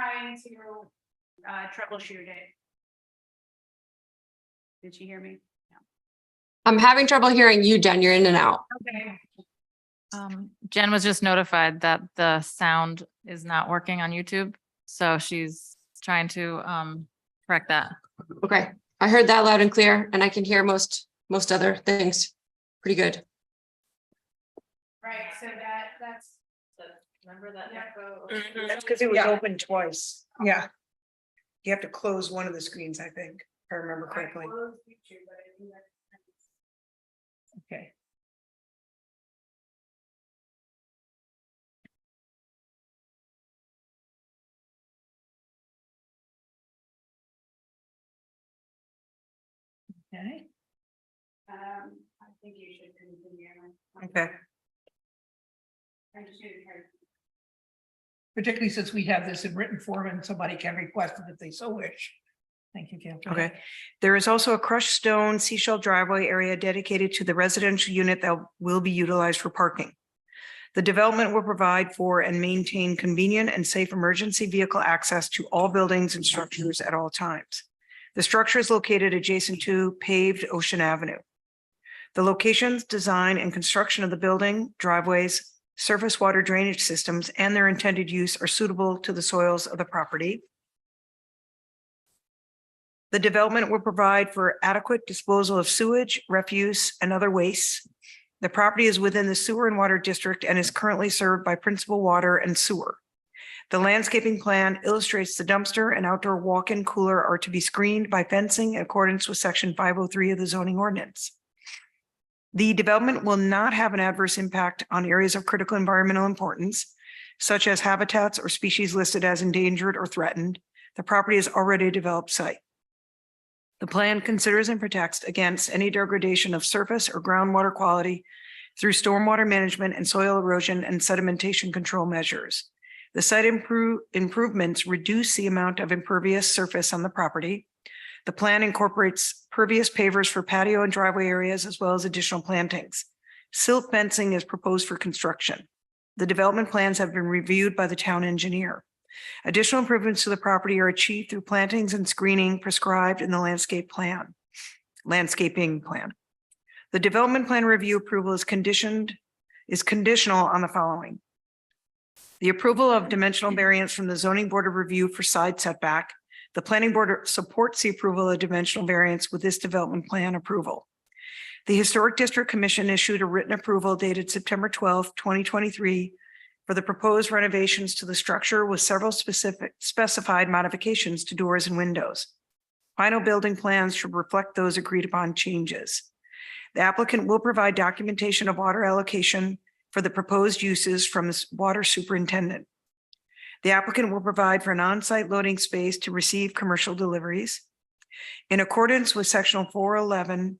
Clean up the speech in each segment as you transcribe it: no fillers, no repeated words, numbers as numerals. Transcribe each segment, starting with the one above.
trying to troubleshoot it. Did you hear me? I'm having trouble hearing you, Jen. You're in and out. Okay. Jen was just notified that the sound is not working on YouTube, so she's trying to correct that. Okay. I heard that loud and clear and I can hear most other things pretty good. Right, so that's. Remember that? That's because it was Yeah. open twice. Yeah, You have to close one of the screens, I think, if I remember correctly. okay. Okay, I think you should continue. Okay. I just didn't hear. particularly since we have this in written form and somebody can request it if they so wish. Thank you, Kim. Okay. There is also a crushed stone seashell driveway area dedicated to the residential unit that will be utilized for parking. The development will provide for and maintain convenient and safe emergency vehicle access to all buildings and structures at all times. The structure is located adjacent to paved Ocean Avenue. The locations, design, and construction of the building, driveways, surface water drainage systems, and their intended use are suitable to the soils of the property. The development will provide for adequate disposal of sewage, refuse, and other wastes. The property is within the sewer and water district and is currently served by Principal Water and Sewer. The landscaping plan illustrates the dumpster and outdoor walk-in cooler are to be screened by fencing in accordance with section 503 of the zoning ordinance. The development will not have an adverse impact on areas of critical environmental importance, such as habitats or species listed as endangered or threatened. The property is already a developed site. The plan considers and protects against any degradation of surface or groundwater quality through stormwater management and soil erosion and sedimentation control measures. The site improvements reduce the amount of impervious surface on the property. The plan incorporates pervious pavers for patio and driveway areas, as well as additional plantings. Silt fencing is proposed for construction. The development plans have been reviewed by the town engineer. Additional improvements to the property are achieved through plantings and screening prescribed in the landscaping plan. The development plan review approval is conditional on the following. The approval of dimensional variance from the zoning board of review for side setback. The planning board supports the approval of dimensional variance with this development plan approval. The Historic District Commission issued a written approval dated September 12th, 2023 for the proposed renovations to the structure with several specified modifications to doors and windows. Final building plans should reflect those agreed upon changes. The applicant will provide documentation of water allocation for the proposed uses from the water superintendent. The applicant will provide for an on-site loading space to receive commercial deliveries. In accordance with section 411,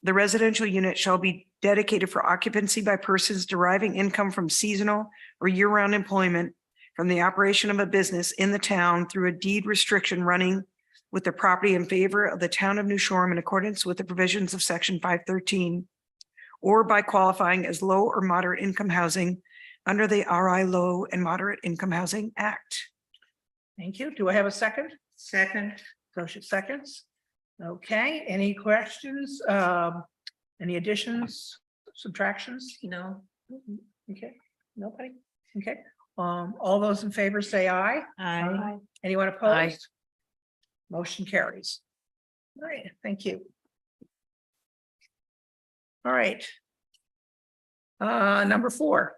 the residential unit shall be dedicated for occupancy by persons deriving income from seasonal or year-round employment from the operation of a business in the town through a deed restriction running with the property in favor of the town of New Shoreham in accordance with the provisions of section 513, or by qualifying as low or moderate income housing under the RI Low and Moderate Income Housing Act. Thank you. Do I have a second? Second. Gosha seconds. Okay, any questions? Any additions, subtractions? No. Okay, nobody? Okay, all those in favor say aye. Aye. Anyone Aye. opposed? Motion carries. All right, thank you. All right. Number 4.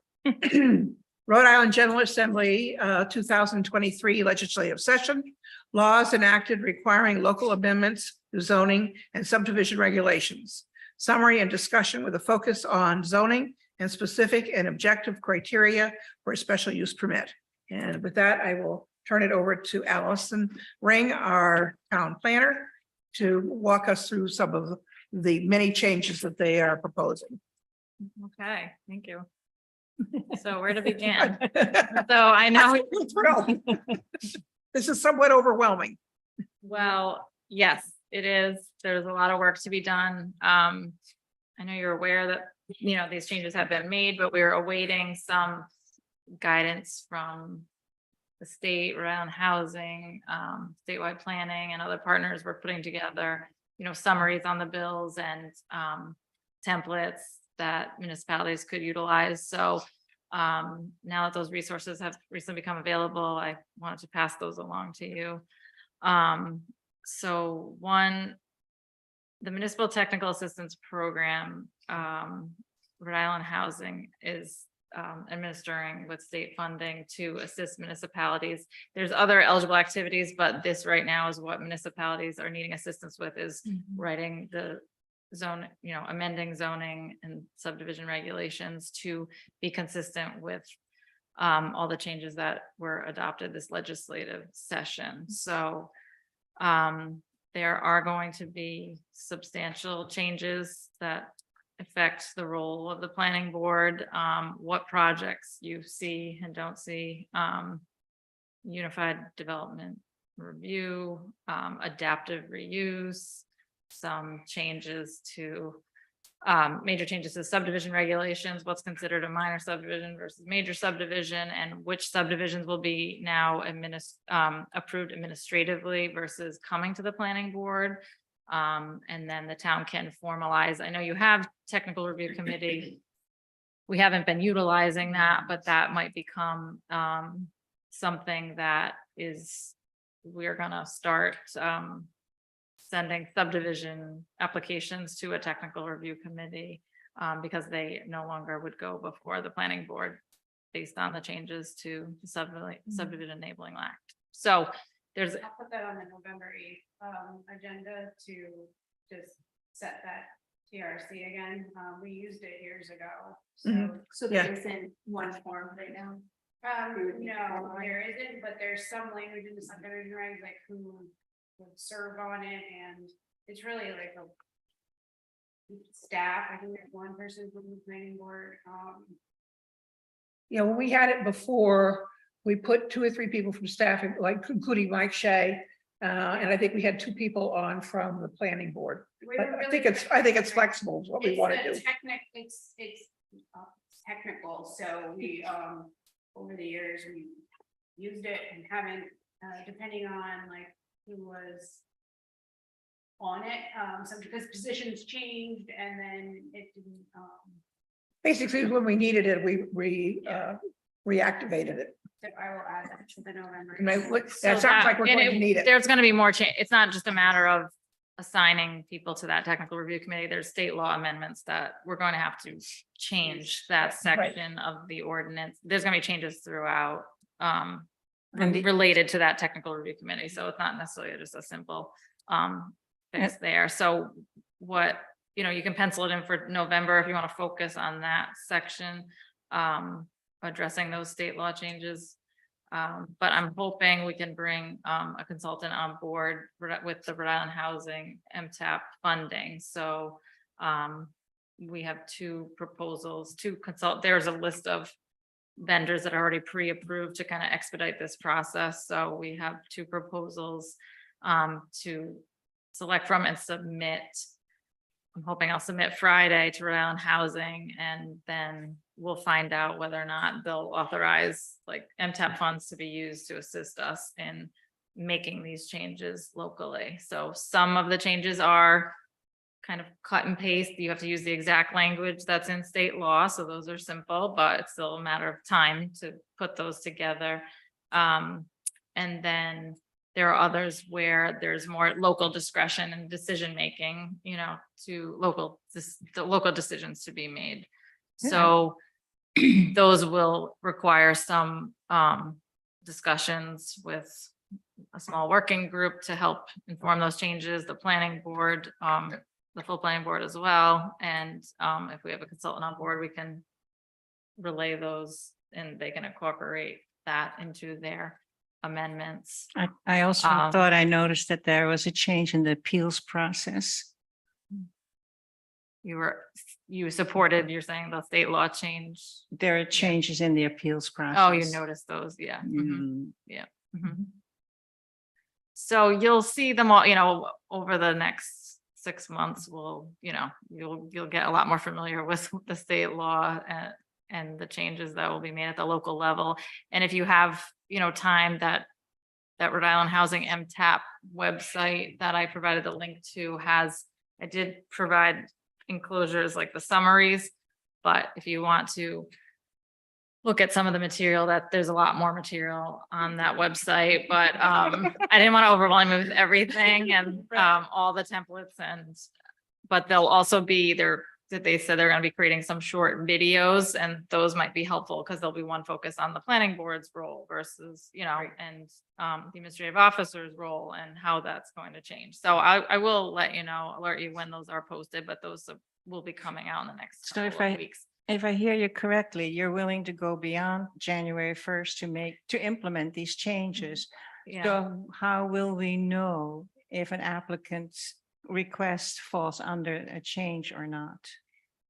Rhode Island General Assembly, 2023 legislative session, laws enacted requiring local amendments to zoning and subdivision regulations. Summary and discussion with a focus on zoning and specific and objective criteria for a special use permit. And with that, I will turn it over to Allison Ring, our town planner, to walk us through some of the many changes that they are proposing. Okay, thank you. So where to begin? So I know, Thrilled. This is somewhat overwhelming. well, yes, it is. There's a lot of work to be done. I know you're aware that, these changes have been made, but we're awaiting some guidance from the state, Rhode Island Housing, statewide planning and other partners were putting together, summaries on the bills and templates that municipalities could utilize. So now that those resources have recently become available, I wanted to pass those along to you. So one, the Municipal Technical Assistance Program, Rhode Island Housing is administering with state funding to assist municipalities. There's other eligible activities, but this right now is what municipalities are needing assistance with, is writing the zone, amending zoning and subdivision regulations to be consistent with all the changes that were adopted this legislative session. So there are going to be substantial changes that affect the role of the planning board, what projects you see and don't see, unified development review, adaptive reuse, some changes to major changes to subdivision regulations, what's considered a minor subdivision versus major subdivision, and which subdivisions will be now approved administratively versus coming to the planning board. And then the town can formalize. I know you have technical review committee. We haven't been utilizing that, but that might become something that we're gonna start sending subdivision applications to a technical review committee because they no longer would go before the planning board based on the changes to the subdivision enabling act. So there's, I'll put that on the November 8th agenda to just set that TRC again. We used it years ago, so. So there isn't one form right now? No, there isn't, but there's some language in the subdivision regs, like who would serve on it, and it's really like a staff. I think there's one person from the planning board. Yeah, when we had it before, we put 2 or 3 people from staff, like including Mike Shea. And I think we had 2 people on from the planning board. we But were I really think it's flexible is what we It's want to a do. it's technical, so we, over the years, we used it and haven't, depending on like who was on it, some because positions changed and then it didn't, Basically, when we needed it, we reactivated it. so I will add that to the November. And So that sounds like we're and going to need it. There's gonna be more change. It's not just a matter of assigning people to that technical review committee. There's state law amendments that we're going to have to change that section of the ordinance. There's gonna be changes throughout, related to that technical review committee. So it's not necessarily just a simple, fix there. So what, you can pencil it in for November if you want to focus on that section, addressing those state law changes. But I'm hoping we can bring a consultant on board with the Rhode Island Housing MTAP funding. So we have 2 proposals to consult. There's a list of vendors that are already pre-approved to kind of expedite this process. So we have 2 proposals to select from and submit. I'm hoping I'll submit Friday to Rhode Island Housing, and then we'll find out whether or not they'll authorize like MTAP funds to be used to assist us in making these changes locally. So some of the changes are kind of cut and paste. You have to use the exact language that's in state law. So those are simple, but it's still a matter of time to put those together. And then there are others where there's more local discretion and decision-making, to the local decisions to be made. So those will require some discussions with a small working group to help inform those changes, the planning board, the full planning board as well. And if we have a consultant on board, we can relay those and they can incorporate that into their amendments. I also thought I noticed that there was a change in the appeals process. You supported, you're saying the state law change. There are changes in the appeals process. Oh, you noticed those, yeah. Mhm. Mm, Mhm. So you'll see them all, over the next 6 months, you'll get a lot more familiar with the state law and the changes that will be made at the local level. And if you have time that Rhode Island Housing MTAP website that I provided the link to I did provide enclosures like the summaries, but if you want to look at some of the material, that there's a lot more material on that website, but I didn't want to overwhelm you with everything and all the templates but they'll also be that they said they're going to be creating some short videos, and those might be helpful because there'll be one focus on the planning board's role versus, and the administrative officer's role and how that's going to change. So I will alert you when those are posted, but those will be coming out in the next So couple of weeks. If I hear you correctly, you're willing to go beyond January 1st to implement these changes. Yeah, So how will we know if an applicant's request falls under a change or not?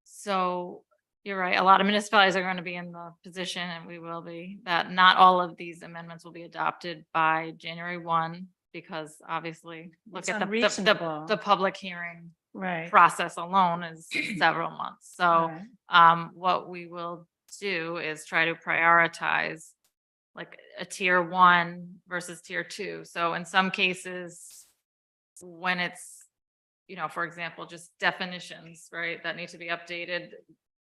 so you're right. A lot of municipalities are going to be in the position, and we will be, that not all of these amendments will be adopted by January 1, because obviously look It's at unreasonable. the public hearing Right. process alone is several months. So Right. what we will do is try to prioritize like a tier 1 versus tier 2. So in some cases, when it's, for example, just definitions, right, that need to be updated.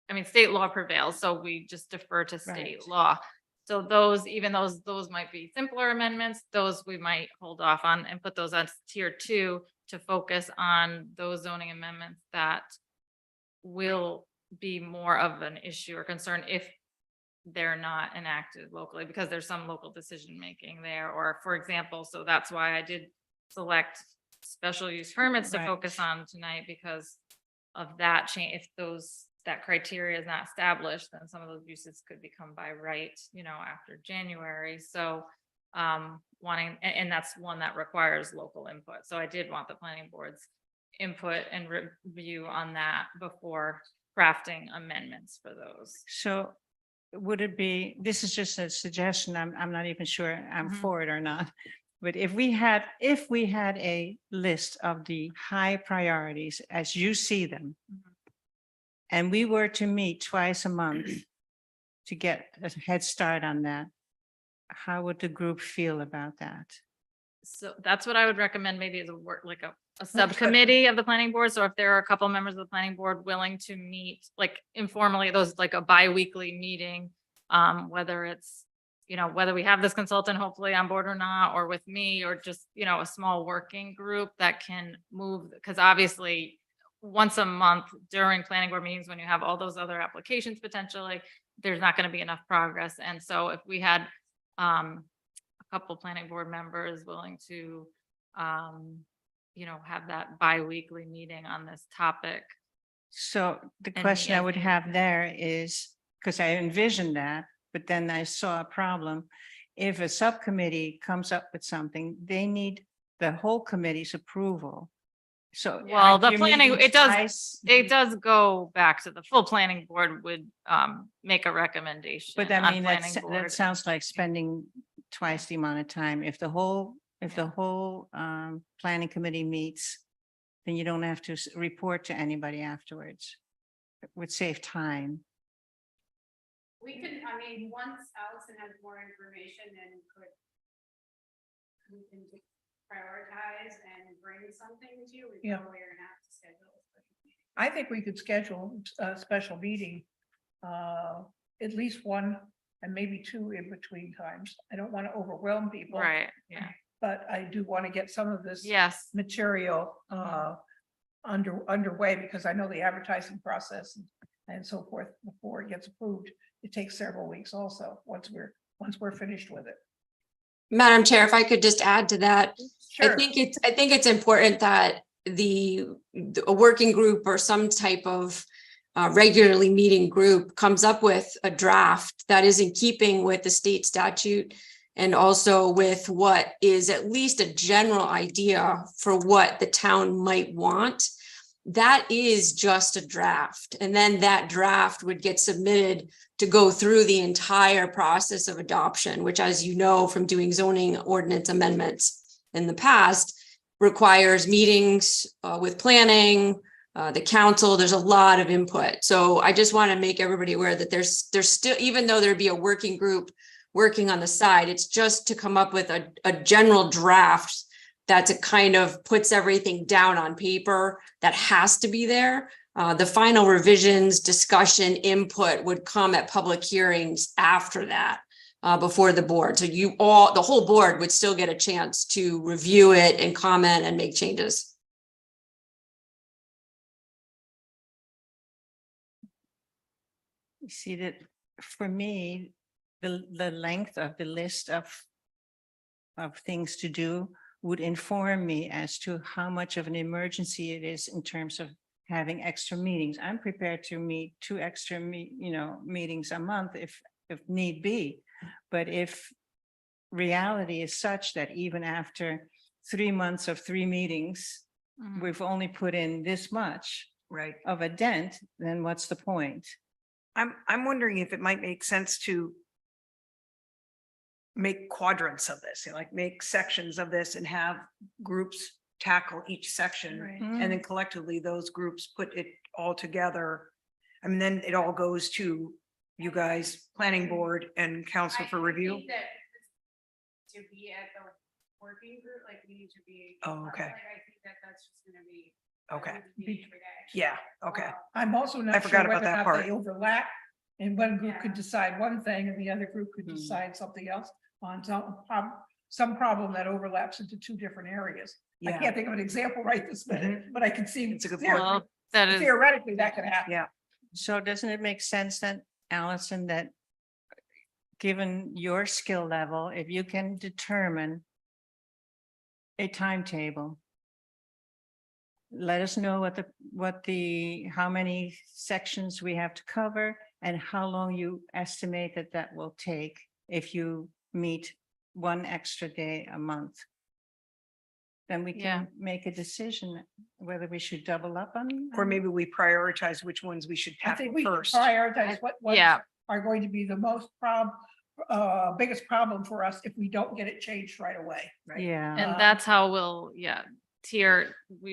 I mean, state law prevails, so we just defer to state Right. law. So even those might be simpler amendments, those we might hold off on and put those on tier 2 to focus on those zoning amendments that will be more of an issue or concern if they're not enacted locally, because there's some local decision making there. Or for example, so that's why I did select special use permits to Right. focus on tonight, because of that change. If that criteria is not established, then some of those uses could become by right, after January. So and that's one that requires local input. So I did want the planning board's input and review on that before crafting amendments for those. So would it be, this is just a suggestion, I'm not even sure I'm Mhm. for it or not. But if we had a list of the high priorities as you see them, Mhm. and we were to meet twice a month to get a head start on that, how would the group feel about that? So that's what I would recommend, maybe as a subcommittee of the planning board. So if there are a couple members of the planning board willing to meet like informally, those like a bi-weekly meeting, whether it's, whether we have this consultant hopefully on board or not, or with me, or just, a small working group that can move, because obviously once a month during planning board meetings, when you have all those other applications, potentially, there's not going to be enough progress. And so if we had a couple planning board members willing to, have that bi-weekly meeting on this topic. So the And question I yes. would have there is, because I envisioned that, but then I saw a problem. If a subcommittee comes up with something, they need the whole committee's approval. So. Well, aren't the you planning, meeting twice? it does go back to the full planning board would make a recommendation. But I on mean, planning that board. sounds like spending twice the amount of time. If the whole planning committee meets, then you don't have to report to anybody afterwards. It would save time. We can, once Allison has more information and we can just prioritize and bring something to you, we Yeah. probably are gonna have to schedule a special meeting. I think we could schedule a special meeting, at least one and maybe two in between times. I don't want to overwhelm people. Right, yeah, But I do want to get some of this yes, material underway, because I know the advertising process and so forth before it gets approved. It takes several weeks also, once we're finished with it. Madam Chair, if I could just add to that, I Sure. think it's important that a working group or some type of regularly meeting group comes up with a draft that is in keeping with the state statute and also with what is at least a general idea for what the town might want. That is just a draft. And then that draft would get submitted to go through the entire process of adoption, which, as you know, from doing zoning ordinance amendments in the past, requires meetings with planning, the council. There's a lot of input. So I just want to make everybody aware that there's still, even though there'd be a working group working on the side. It's just to come up with a general draft that's a kind of puts everything down on paper that has to be there. The final revisions, discussion, input would come at public hearings after that, before the board. So the whole board would still get a chance to review it and comment and make changes. You see that for me, the length of the list of things to do would inform me as to how much of an emergency it is in terms of having extra meetings. I'm prepared to meet 2 extra meetings a month if need be. But if reality is such that even after 3 months of 3 meetings, Mhm. we've only put in this much Right. of a dent, then what's the point? I'm wondering if it might make sense to make quadrants of this, like make sections of this and have groups tackle each section. Mm. And then collectively, those groups put it all together. I mean, then it all goes to you guys, planning board and council for I review. think that to be at the working group, like we need to be. Oh, okay. Like, I think that that's just gonna be. Okay. Yeah, Okay. I'm also I not sure forgot about whether or that not part. they overlap. And one group could Yeah. decide one thing and the other group could Hmm. decide something else on some problem that overlaps into 2 different areas. I Yeah. can't think of an example right this minute, but I can see. It's a good theoretically- point. Well, that is, Theoretically, that could happen. Yeah. So doesn't it make sense then, Allison, that given your skill level, if you can determine a timetable, let us know how many sections we have to cover and how long you estimate that will take if you meet 1 extra day a month. Then we Yeah. can make a decision whether we should double up on. Or maybe we prioritize which ones we should I tackle think we should first. prioritize what ones yeah, are going to be the biggest problem for us if we don't get it changed right away. Right. Yeah. and that's how we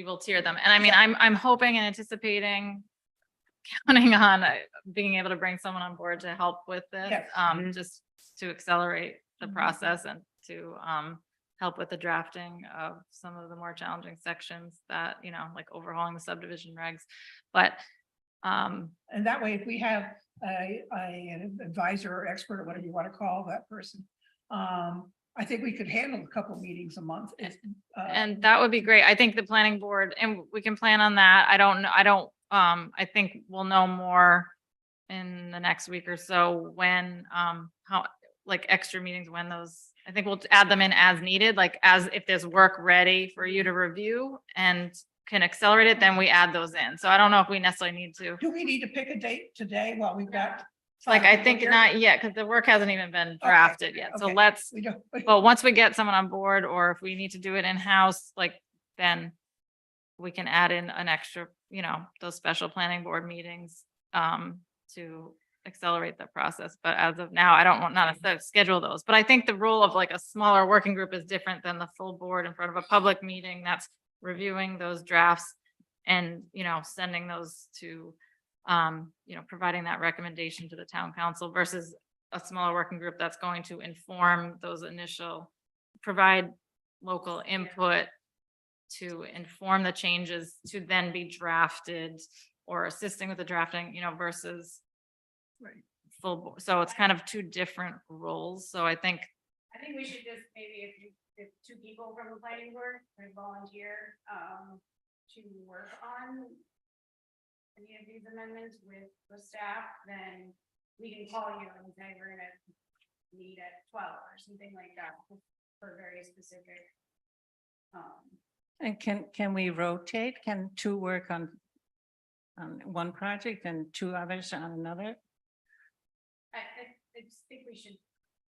will tier them. And I mean, I'm hoping and anticipating, counting on being able to bring someone on board to help with this, Yes. Mhm. just to accelerate the Mhm. process and to, help with the drafting of some of the more challenging sections that, like overhauling the subdivision regs. But, And that way, if we have an advisor or expert or whatever you want to call that person, I think we could handle a couple meetings a month. and that would be great. I think the planning board, and we can plan on that. I don't know, I think we'll know more in the next week or so when, how, like extra meetings, when those, I think we'll add them in as needed, like as if there's work ready for you to review and can accelerate it, then we add those in. So I don't know if we necessarily need to. Do we need to pick a date today while we've got? Like, five I people think here? not yet, because the work hasn't even been drafted yet. So okay. let's, We don't. but once we get someone on board, or if we need to do it in-house, like, then we can add in an extra, those special planning board meetings, to accelerate the process. But as of now, I don't want not to schedule those. But I think the role of like a smaller working group is different than the full board in front of a public meeting that's reviewing those drafts and, sending those to, providing that recommendation to the town council versus a smaller working group that's going to inform those provide local input to inform the changes to then be drafted or assisting with the drafting, versus full board. So it's kind of 2 different roles. So I think, we should just maybe if 2 people from the planning board could volunteer, to work on any of these amendments with the staff, then we can call you and say, we're gonna meet at 12 or something like that for very specific. And can we rotate? Can 2 work on one project and 2 others on another? I just think we should,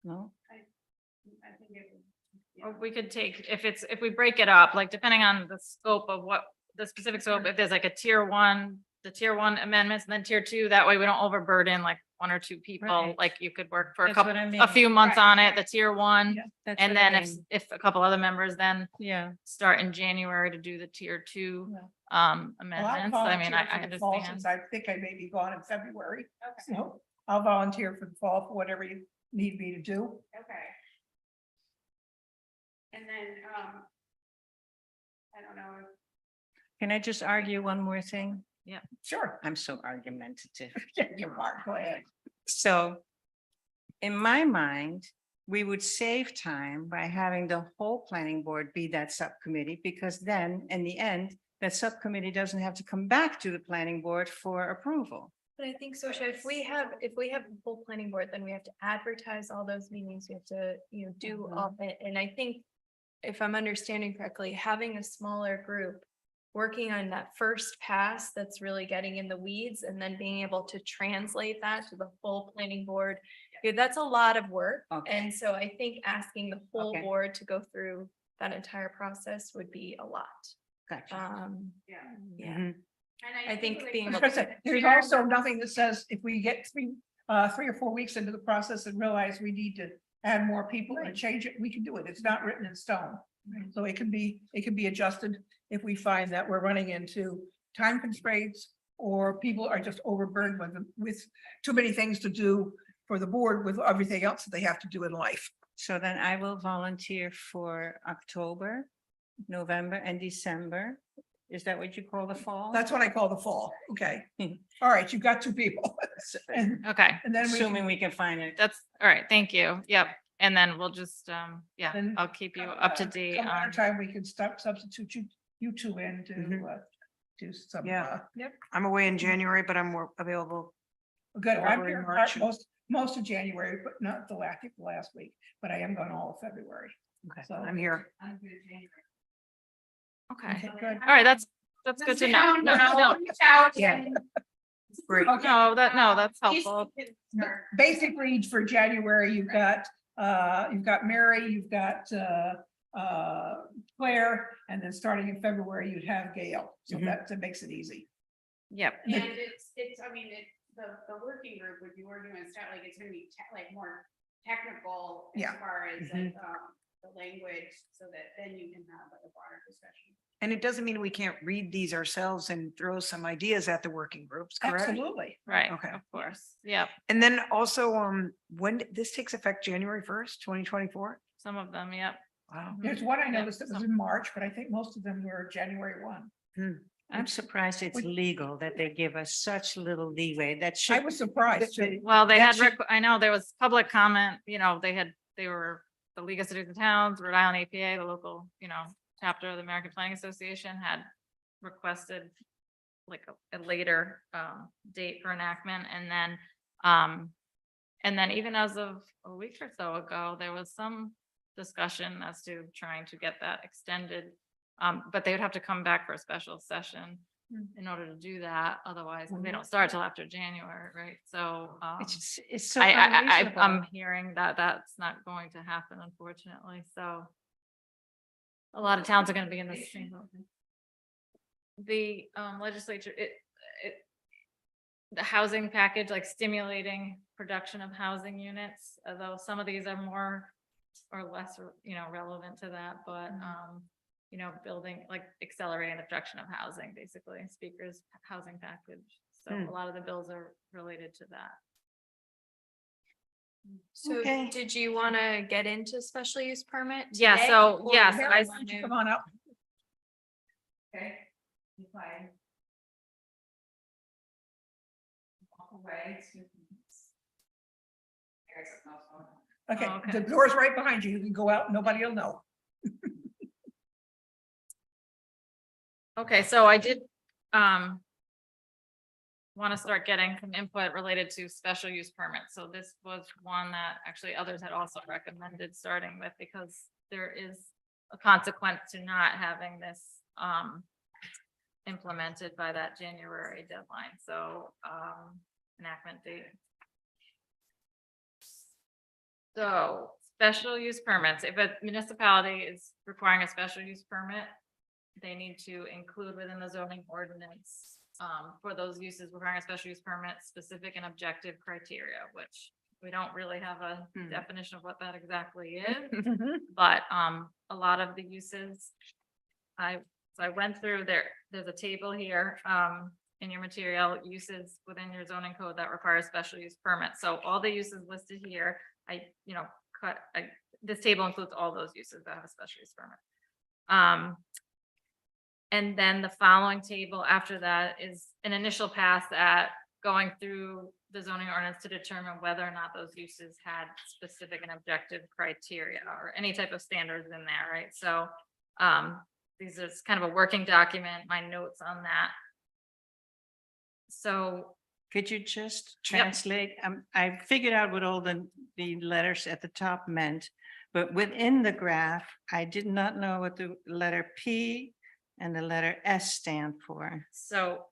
No? I think it would. or we could take, if we break it up, like depending on the scope of what the specific scope, if there's like a tier 1, the tier 1 amendments, and then tier 2, that way we don't overburden like 1 or 2 people. Right. Like you could work for That's what I a mean. few months Right, on it, the tier 1. Yeah. That's And what I then mean. if a couple other members then Yeah, start in January to do the tier 2 Yeah. Well, I'll amendments. I mean, volunteer I for the fall, understand. Since I think I may be gone in February, Okay. so I'll volunteer for the fall for whatever you need me to do. Okay. And then, I don't know, Can I just argue one more thing? Sure. I'm so argumentative. You are, go ahead. So in my mind, we would save time by having the whole planning board be that subcommittee, because then in the end, that subcommittee doesn't have to come back to the planning board for approval. But I think, Sosha, if we have the full planning board, then we have to advertise all those meetings, we have to, do all it, and I think. If I'm understanding correctly, having a smaller group. Working on that first pass that's really getting in the weeds and then being able to translate that to the full planning board. That's a lot of work, Okay. and so I think asking the whole Okay. board to go through that entire process would be a lot. Gotcha. yeah. Yeah, And I think like, being I was able gonna say, there's also nothing that says if we get 3 or 4 weeks into the process and realize we need to add more people and change it, we can do it. It's not written in stone. So it can be adjusted if we find that we're running into time constraints or people are just overburdened with too many things to do for the board with everything else that they have to do in life. So then I will volunteer for October, November and December. Is that what you call the fall? That's what I call the fall. Okay. All right, you've got 2 people. And Okay, then we Assuming can- we can find it. that's, all right, thank you. Yep. And then we'll just, yeah, Then, I'll keep you up to date some other on. time we can start substitute you 2 in to Mhm. do some. Yeah. I'm away in January, but I'm more available. Good, I'm February, here March. most of January, but not the last week, but I am gone all of February. Okay, So- I'm here. I'm good, January. Okay, Good. all right, that's good to know. No, no, Reach out Yeah. and- Great. Okay. no, that's helpful. Basic reads for January, you've got Mary, you've got Claire, and then starting in February, you'd have Gail. So Mhm. that makes it easy. Yep. And it's, I mean, the working group would be working on stuff, like, it's gonna be like more technical as Yeah. far as like, the language, so that then you can have like a broader discussion. And it doesn't mean we can't read these ourselves and throw some ideas at the working groups, correct? Absolutely. Right, Okay. of course. Yep, And then also, this takes effect January 1st, 2024? some of them, yep. Wow. There's one I Yep, noticed that was in March, but I think most of them were January 1. I'm surprised it's Which- legal that they give us such little leeway. That I should, was surprised too. Well, they That had, should- I know there was public comment, they were, the League of Cities and Towns, Rhode Island APA, the local, chapter of the American Planning Association had requested like a later date for enactment, and then even as of a week or so ago, there was some discussion as to trying to get that extended. But they would have to come back for a special session in order to do that, otherwise they don't start till after January, right? So it's so I'm unreasonable. hearing that that's not going to happen, unfortunately, so. A lot of towns are gonna be in this same boat. The legislature, the housing package, like stimulating production of housing units, although some of these are more or less, relevant to that, but building, like accelerating the production of housing, basically, speakers housing package. So a lot of the bills are related to that. so Okay. did you want to get into special use permit? Yeah, today, so, or yes, do you I- wanna- Would you come on up? Okay. If I walk away. Okay, Oh, okay. the door's right behind you. You can go out, nobody will know. Okay, so I did, want to start getting some input related to special use permits. So this was one that actually others had also recommended starting with, because there is a consequence to not having this, implemented by that January deadline. So, enactment date. So special use permits, if a municipality is requiring a special use permit, they need to include within the zoning ordinance, for those uses requiring a special use permit, specific and objective criteria, which we don't really have a definition of what that exactly is. But, a lot of the uses, I went through there's a table here, in your material, uses within your zoning code that require a special use permit. So all the uses listed here this table includes all those uses that have a special use permit. And then the following table after that is an initial pass at going through the zoning ordinance to determine whether or not those uses had specific and objective criteria or any type of standards in there, right? So, these is kind of a working document, my notes on that. So, Could you just Yep. translate? I figured out what all the letters at the top meant, but within the graph, I did not know what the letter P and the letter S stand for. So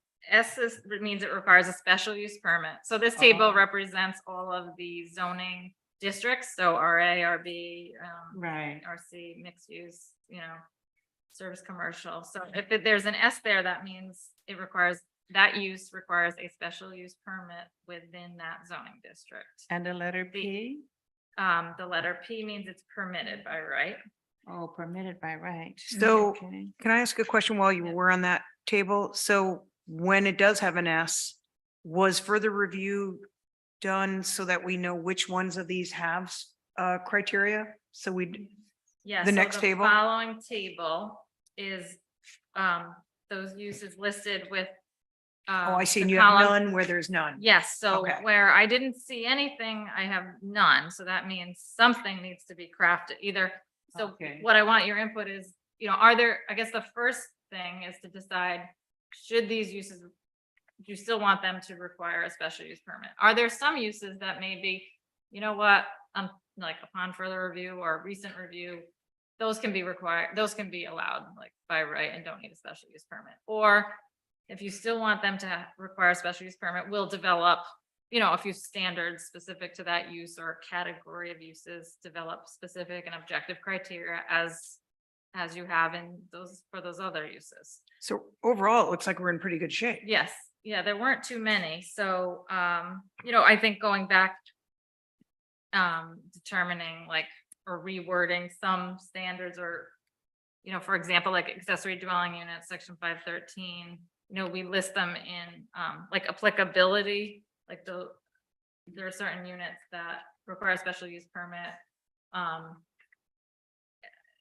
means it requires a special use permit. So this table Oh. represents all of the zoning districts, so RA, RB, Right. RC, mixed use, service commercial. So if there's an S there, that means that use requires a special use permit within that zoning district. And the letter P? The letter P means it's permitted by right. Oh, permitted by right. So- Okay. Can I ask a question while you Yeah. were on that table? So when it does have an S, was further review done so that we know which ones of these have criteria? So we, Yeah. The so next table? Following table is those uses listed with. oh, I see, the and you have column- none where there's none. Yes, so Okay. where I didn't see anything, I have none, so that means something needs to be crafted, either. So Okay. what I want your input is, are there, I guess the first thing is to decide, should these uses, do you still want them to require a special use permit? Are there some uses that maybe, like upon further review or recent review, those can be allowed like by right and don't need a special use permit? Or if you still want them to require a special use permit, we'll develop, a few standards specific to that use or category of uses, develop specific and objective criteria as you have for those other uses. So overall, it looks like we're in pretty good shape. Yes, yeah, there weren't too many. So, I think going back, determining or rewording some standards or, for example, like accessory dwelling units, section 513, we list them in, applicability, there are certain units that require a special use permit.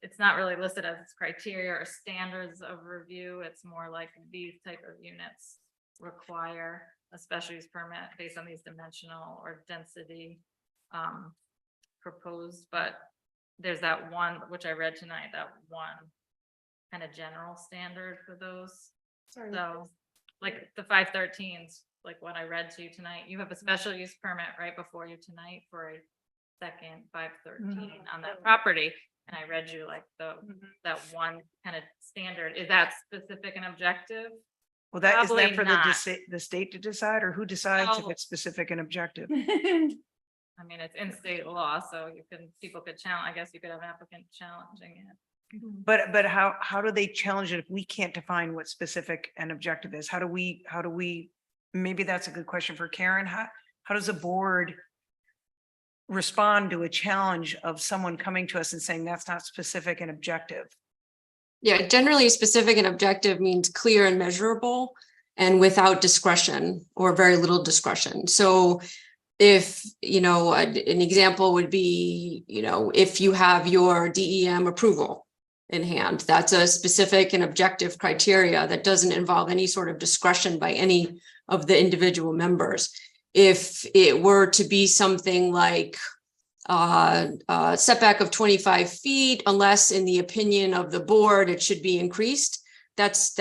It's not really listed as criteria or standards of review. It's more like these type of units require a special use permit based on these dimensional or density proposed, but there's that one, which I read tonight, that one kind of general standard for those. So like the 513s, like what I read to you tonight, you have a special use permit right before you tonight for a second 513 on that property. And I read you like that one kind of standard. Is that specific and objective? Well, that is that Probably for not. the state to decide, or who decides if Oh. it's specific and objective? I mean, it's in state law, so people could challenge, I guess you could have an applicant challenging it. But how do they challenge it if we can't define what specific and objective is? How do we, maybe that's a good question for Karen. How does a board respond to a challenge of someone coming to us and saying that's not specific and objective? Yeah, generally specific and objective means clear and measurable and without discretion or very little discretion. So if, an example would be, if you have your DEM approval in hand, that's a specific and objective criteria that doesn't involve any sort of discretion by any of the individual members. If it were to be something like setback of 25 feet, unless in the opinion of the board, it should be increased, that's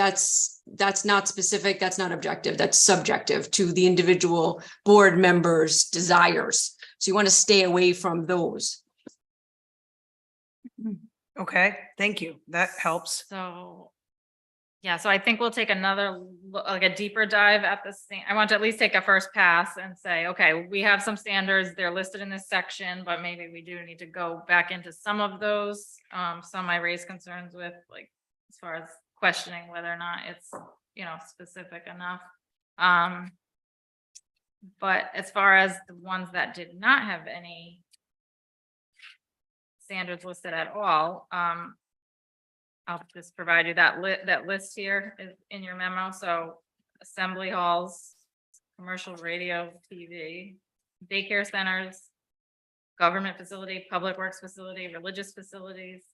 not specific, that's not objective, that's subjective to the individual board members' desires. So you want to stay away from those. Okay, thank you. That helps. So, yeah, so I think we'll take a deeper dive at this thing. I want to at least take a first pass and say, okay, we have some standards, they're listed in this section, but maybe we do need to go back into some of those. Some I raised concerns with, like, as far as questioning whether or not it's, specific enough. But as far as the ones that did not have any standards listed at all, I'll just provide you that list here is in your memo. So assembly halls, commercial radio, TV, daycare centers, government facility, public works facility, religious facilities,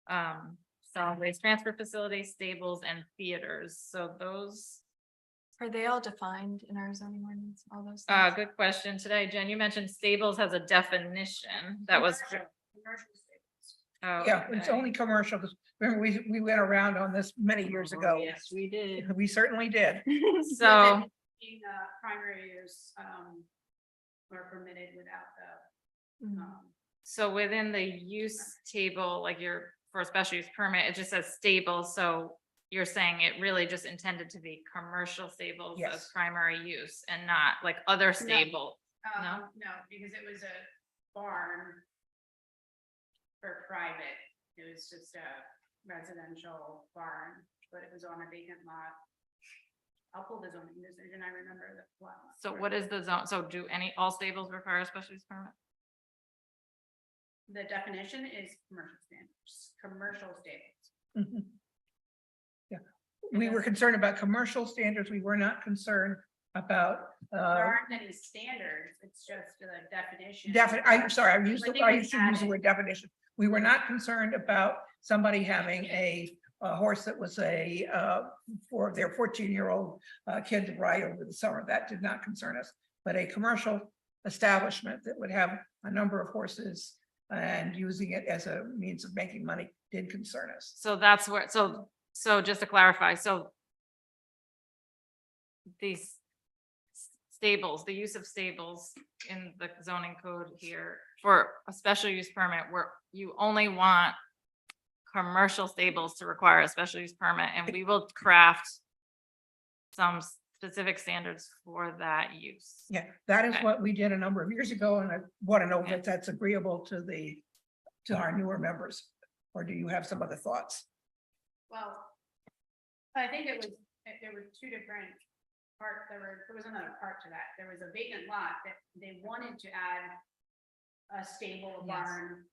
solid waste transfer facilities, stables and theaters. So those, Are they all defined in our zoning ordinance, all those? things? good question today. Jen, you mentioned stables has a definition that was. Commercial stables. Oh, Yeah, it's okay. only commercial, because remember, we went around on this many years ago. Yes, we did. We certainly did. So, Being primary use, were permitted without the, Mm. so within the use table, like for a special use permit, it just says stable, so you're saying it really just intended to be commercial stables as Yes. primary use and not like other stable. no, because it was a barn for private. It was just a residential barn, but it was on a vacant lot. I'll pull the zoning decision, I remember the one. So what is the zone? So do all stables require a special use permit? The definition is commercial standards, commercial stables. Mhm. Yeah, we were concerned about commercial standards. We were not concerned about, There aren't any standards, it's just the definition. I'm sorry, I I think should it's use the added. word definition. We were not concerned about somebody having a horse that was for their 14-year-old kid to ride over the summer. That did not concern us. But a commercial establishment that would have a number of horses and using it as a means of making money did concern us. So that's where, so just to clarify, so these stables, the use of stables in the zoning code here for a special use permit where you only want commercial stables to require a special use permit, and we will craft some specific standards for that use. Yeah, that is Okay. what we did a number of years ago, and I want to know Okay. if that's agreeable to our newer members. Or do you have some other thoughts? Well, I think there were two different parts, there was another part to that. There was a vacant lot that they wanted to add a stable, a barn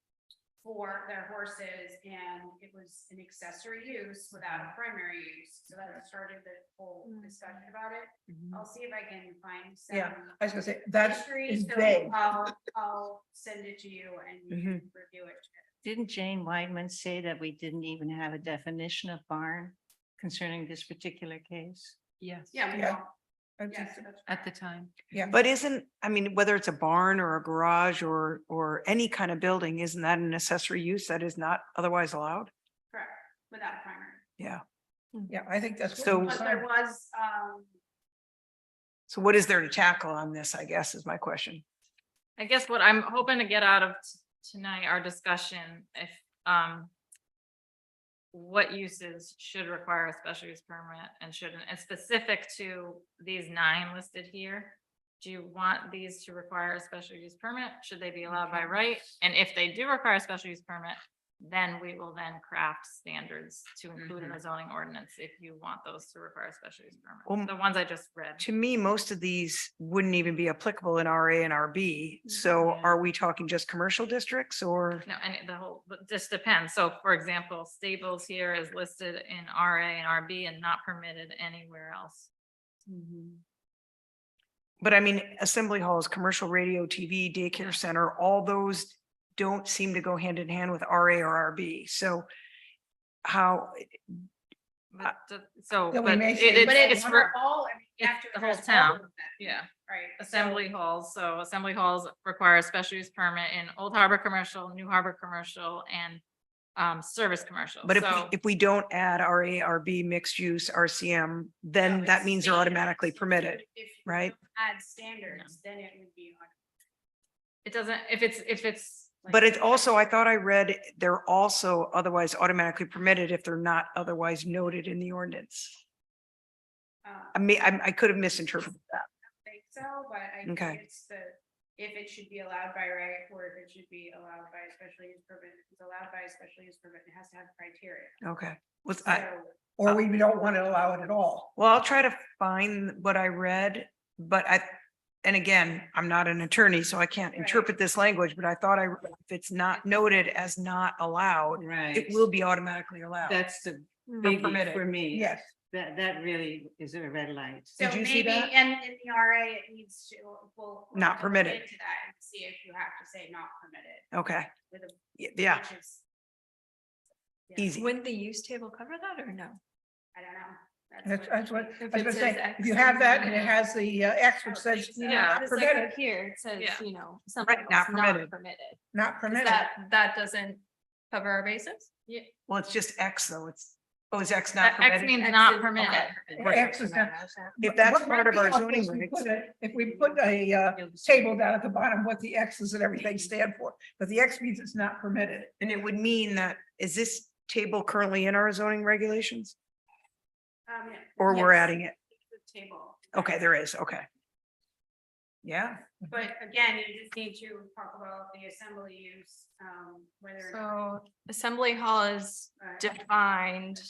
for their horses, and it was an accessory use without a primary use. So that started the whole discussion about it. I'll see if I can find some. Yeah, I was gonna say, that history, is so vague. I'll send it to you and you can review it. Didn't Jane Whiteman say that we didn't even have a definition of barn concerning this particular case? Yes. Yeah. we Yeah. don't- I yes, think- that's At the correct. time. Yeah, But isn't, I mean, whether it's a barn or a garage or any kind of building, isn't that an accessory use that is not otherwise allowed? Correct, without a primary. yeah, I think that's. what So- we But there decided. was, So what is there to tackle on this, I guess, is my question. I guess what I'm hoping to get out of tonight, our discussion, if, what uses should require a special use permit and shouldn't, and specific to these 9 listed here. Do you want these to require a special use permit? Should they be allowed by right? And if they do require a special use permit, then we will then craft standards to include in the zoning ordinance if you want those to require a special use permit. The ones I just read. To me, most of these wouldn't even be applicable in RA and RB. So Yeah. are we talking just commercial districts or? No, and the whole, but this depends. So for example, stables here is listed in RA and RB and not permitted anywhere else. But I mean, assembly halls, commercial radio, TV, Yeah. daycare center, all those don't seem to go hand in hand with RA or RB. So how, But so, Yeah, we but may say- but it's it's for, all, I mean, you have it's to the whole address all town. of them, yeah, right? So- assembly halls. So assembly halls require a special use permit in Old Harbor Commercial, New Harbor Commercial, and service commercial. but So if we don't add RA, RB, mixed use, RCM, No, then that it's means they're automatically standards. permitted. If you right? Add standards, then it would be. it doesn't, if it's. like- But it's also, I thought I read they're also otherwise automatically permitted if they're not otherwise noted in the ordinance. I mean, I could have misinterpreted that. Think so, but I think Okay. it's if it should be allowed by right, or if it should be allowed by a special use permit. If it's allowed by a special use permit, it has to have criteria. Okay. Was So, Or we don't want to allow it at all. Well, I'll try to find what I read, but and again, I'm not an attorney, so I can't Right. interpret this language, but I thought if it's not noted as not allowed, Right. it will be automatically allowed. That's the Or biggie permitted. for me. Yes, That really is a red light. So Did you see maybe, that? and in the RA, it needs to, we'll. Not look permitted. Into that and see if you have to say not permitted Okay, with a. yeah, which is- yeah, easy. Wouldn't the use table cover that or no? I don't know. That's what, If I was it gonna says say, X if you have that and it on has the X which Oh, says so. Yeah. not It's like up permitted, here, it says, Yeah. you know, something Right, not else permitted. permitted. not Is permitted. that doesn't cover our bases? Well, it's just X though. It's, oh, is X not X permitted? means X not is permitted. X is not. If that's What part of might our be helpful zoning is we regs. put if we put a table down at the bottom, what the X's and everything stand for, but the X means it's not permitted. And it would mean that, is this table currently in our zoning regulations? Yeah. Or we're Yes, adding it? the Table. Okay, there is, okay. Yeah, But again, you just need to talk about the assembly use, whether. So assembly hall is defined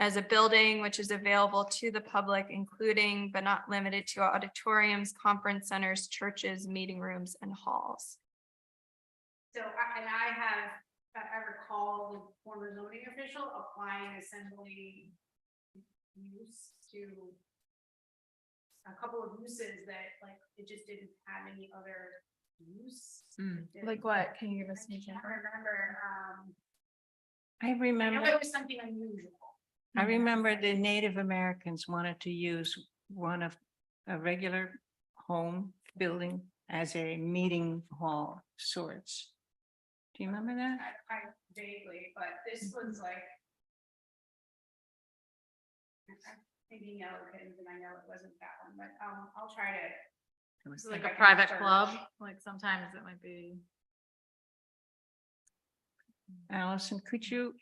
as a building which is available to the public, including but not limited to auditoriums, conference centers, churches, meeting rooms, and halls. So, I recall the former zoning official applying assembly use to a couple of uses that like, it just didn't have any other use. Like what? Can you give us an I example? can't remember, I I know remember, it was something unusual. I remember the Native Americans wanted to use one of a regular home building as a meeting hall sorts. Do you remember that? I vaguely, but this was like. I'm thinking yellow kittens, and I know it wasn't that one, but I'll try to. It's like if I a can private search. club, like sometimes it might be. Allison, could you,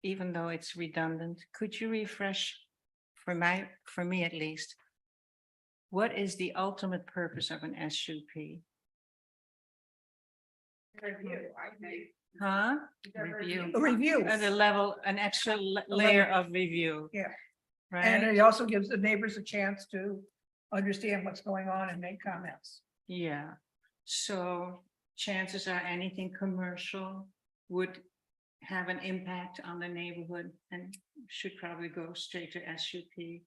even though it's redundant, could you refresh for me at least? What is the ultimate purpose of an SUP? Review, I think. Huh? The Review. A review, At a level, an extra layer of review. Yeah. Right? and it also gives the neighbors a chance to understand what's going on and make comments. Yeah, so chances are anything commercial would have an impact on the neighborhood and should probably go straight to SUP.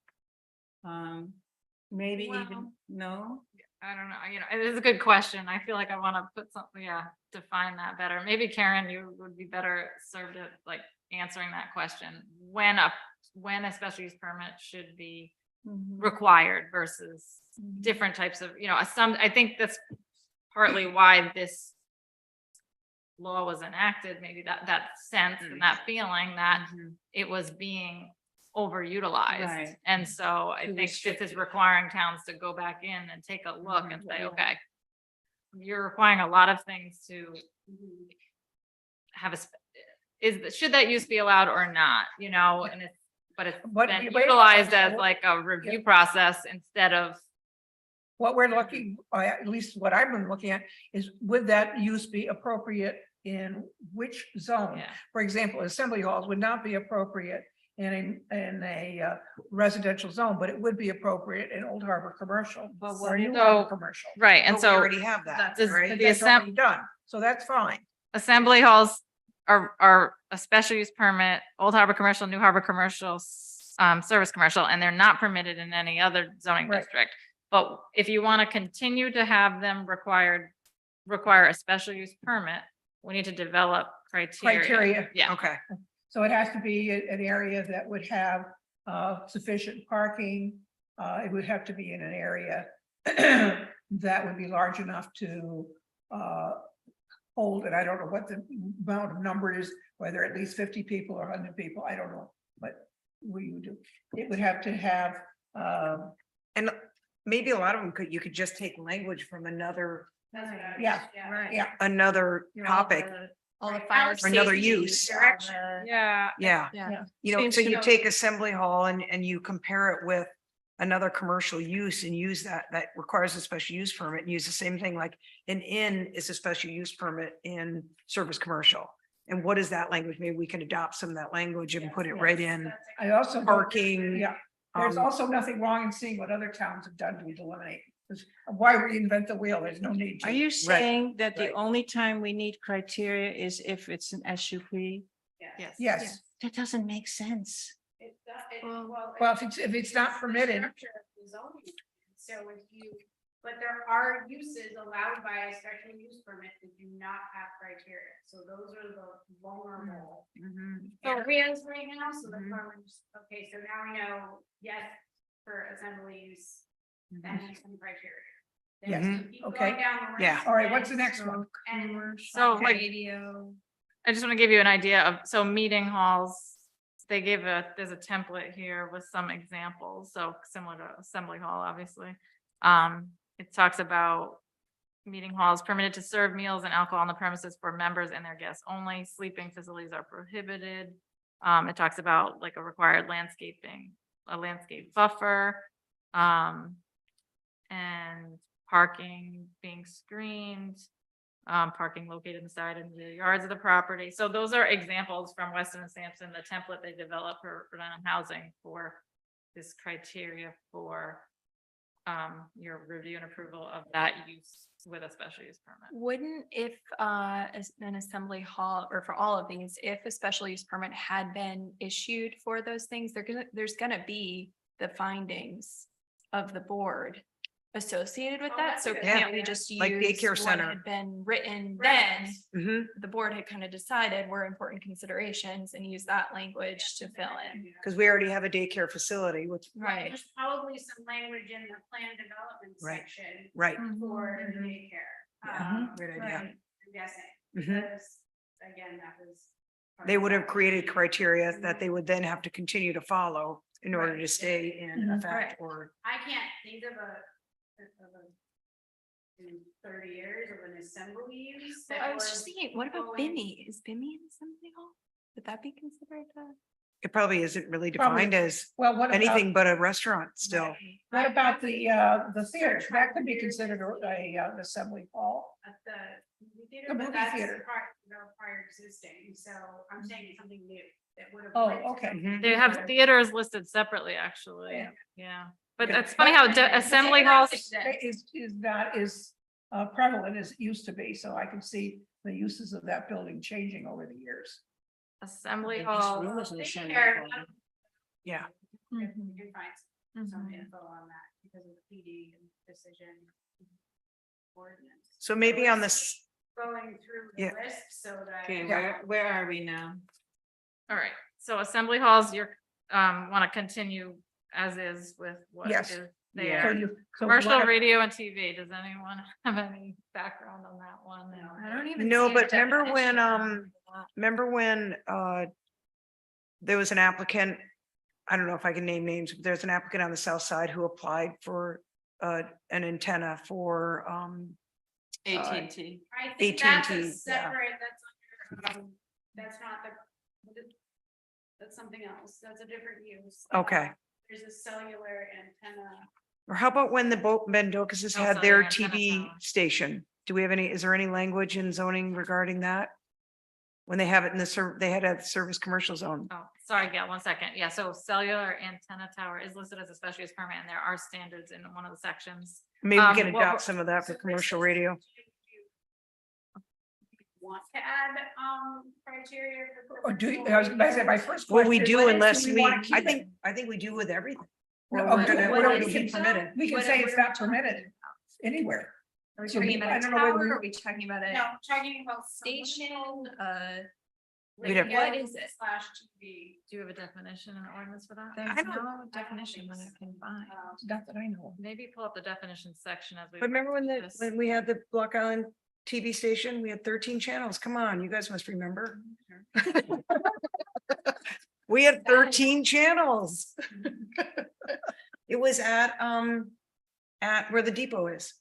Maybe even, Well- no, I don't know, it is a good question. I feel like I want to put something, define that better. Maybe Karen, you would be better served at like answering that question. When a special use permit should be required versus different types of, I think that's partly why this law was enacted, maybe that sense and that feeling that it was being overutilized. Right. And so I Too think this is restrictive. requiring towns to go back in and take a look and say, Yeah. okay, you're requiring a lot of things to have should that use be allowed or not, and but it's But been wait, utilized as like a review process instead of, What we're looking, at least what I've been looking at, is would that use be appropriate in which zone? yeah. For example, assembly halls would not be appropriate in a residential zone, but it would be appropriate in Old Harbor commercial. But or what New if- Harbor commercial. Right, and But we so already have that, does right? But the that's already done, so that's fine. assembly halls are a special use permit, Old Harbor Commercial, New Harbor Commercial, Service Commercial, and they're not permitted in any other zoning Right. district. But if you want to continue to have them require a special use permit, we need to develop criteria. Criteria. Yeah, Okay, So it has to be an area that would have sufficient parking. It would have to be in an area that would be large enough to hold it. I don't know what the amount of number is, whether at least 50 people or 100 people, I don't know, but we would do. It would have to have, and maybe a lot of them you could just take language from another That's what I was- Yeah, Right. yeah. topic. All the Right. fire. Or another safety, use. all the- yeah, Yeah, Yeah. you know, Seems so to you know- take assembly hall and you compare it with another commercial use and use that requires a special use permit and use the same thing, like an inn is a special use permit in service commercial. And what is that language? Maybe we can adopt some of that language and put it right in I also. parking. Yeah, there's um, also nothing wrong in seeing what other towns have done to eliminate. Because why reinvent the wheel? There's no need to. are you saying that the right. only time we need criteria is if it's an SUP? yes. Yes, That doesn't make sense. It does. Well, if it's not the permitted. structure of the zoning. So if you, but there are uses allowed by a special use permit that do not have criteria, so those are the vulnerable areas right now, so that's why we're just, okay, so now we know, yes, for assembly use, that has some criteria. Then Yes, keep okay. going down the Yeah. list, All right, what's the and- next one? And So, like like- radio. I just want to give you an idea of, so meeting halls, they gave there's a template here with some examples, so similar to assembly hall, obviously. It talks about meeting halls permitted to serve meals and alcohol on the premises for members and their guests only. Sleeping facilities are prohibited. It talks about like a required landscaping, a landscape buffer, and parking being screened. Parking located inside and the yards of the property. So those are examples from Weston and Sampson, the template they developed for Rhode Island Housing for this criteria for your review and approval of that use with a special use permit. Wouldn't if an assembly hall, or for all of these, if a special use permit had been issued for those things, there's gonna be the findings of the board associated with Oh, that, that's so a good can't idea. we just use Like daycare what center. had been written Right. then? Mhm. The board had kind of decided were important considerations and use that language to fill in. Because we already have a daycare facility with, Right. There's probably some language in the plan development Right. section right. for Mhm. daycare. Yeah, great idea. Right, I'm guessing, Mhm. because, again, that was. part They of would have that. created criteria that they would then have to continue to follow in order Right. to stay in Mhm. effect Right. or. I can't think of in 30 years of an assembly use. Well, that I was just was thinking, what about going- Bimmy? Is Bimmy an assembly hall? Would that be considered a? It probably isn't really Probably. defined as Well, what about, anything but a restaurant still. what about the theater? That could be considered an assembly hall. At the movie theater, The but movie that's theater. prior existing, so I'm saying something new that would have. Oh, went to okay. the- Mhm. They have theaters listed separately, actually. Yeah. Yeah, but Yeah. it's funny how assembly halls, Is not as prevalent as it used to be, so I can see the uses of that building changing over the years. assembly Take halls. care of- Yeah. We can find some Mhm. info on that because of the PD decision. Ordinance. So maybe on this, Going through the Yeah. list so that. Okay, Yeah. where are we now? All right, so assembly halls, you're, want to continue as is with what Yes. is So there. you. so Commercial, what- radio and TV, does anyone have any background on that one? No. I don't even. No, see a but remember when, definition for that. remember when there was an applicant, I don't know if I can name names, but there's an applicant on the south side who applied for an antenna for AT&T. I think that's AT&T, a yeah. separate, that's under, that's not the. That's something else, that's a different use. Okay. There's a cellular antenna. Or how about when the Mendoca's Oh, had sorry, their antenna TV tower. station? Do we have any, is there any language in zoning regarding that? When they have it in the they had a service commercial zone. Oh, sorry, yeah, 1 second. Yeah, so cellular antenna tower is listed as a special use permit and there are standards in one of the sections. Maybe we can what adopt we're- some of that for So this commercial is- radio. do you Want to add, criteria for. Or do, I was gonna say, my first Well, question. we is, do unless do we, wanna I keep think, it? I think we do with everything. No, Or we're do- gonna, what or do it'll we be say? permitted. We can What- say what it's are we not permitted talking about? anywhere. Are we So talking we- about I a don't know whether tower? we- Are we talking about a No, talking about station? We'd have- What is it? Slash TV. Do you have a definition and ordinance for that? There's don't- no definition that I can find. Not that I know. Maybe pull up the definition section as we. But remember this. when we had the Block Island TV station, we had 13 channels. Come on, you guys must remember. We had 13 channels. It was at where the depot is.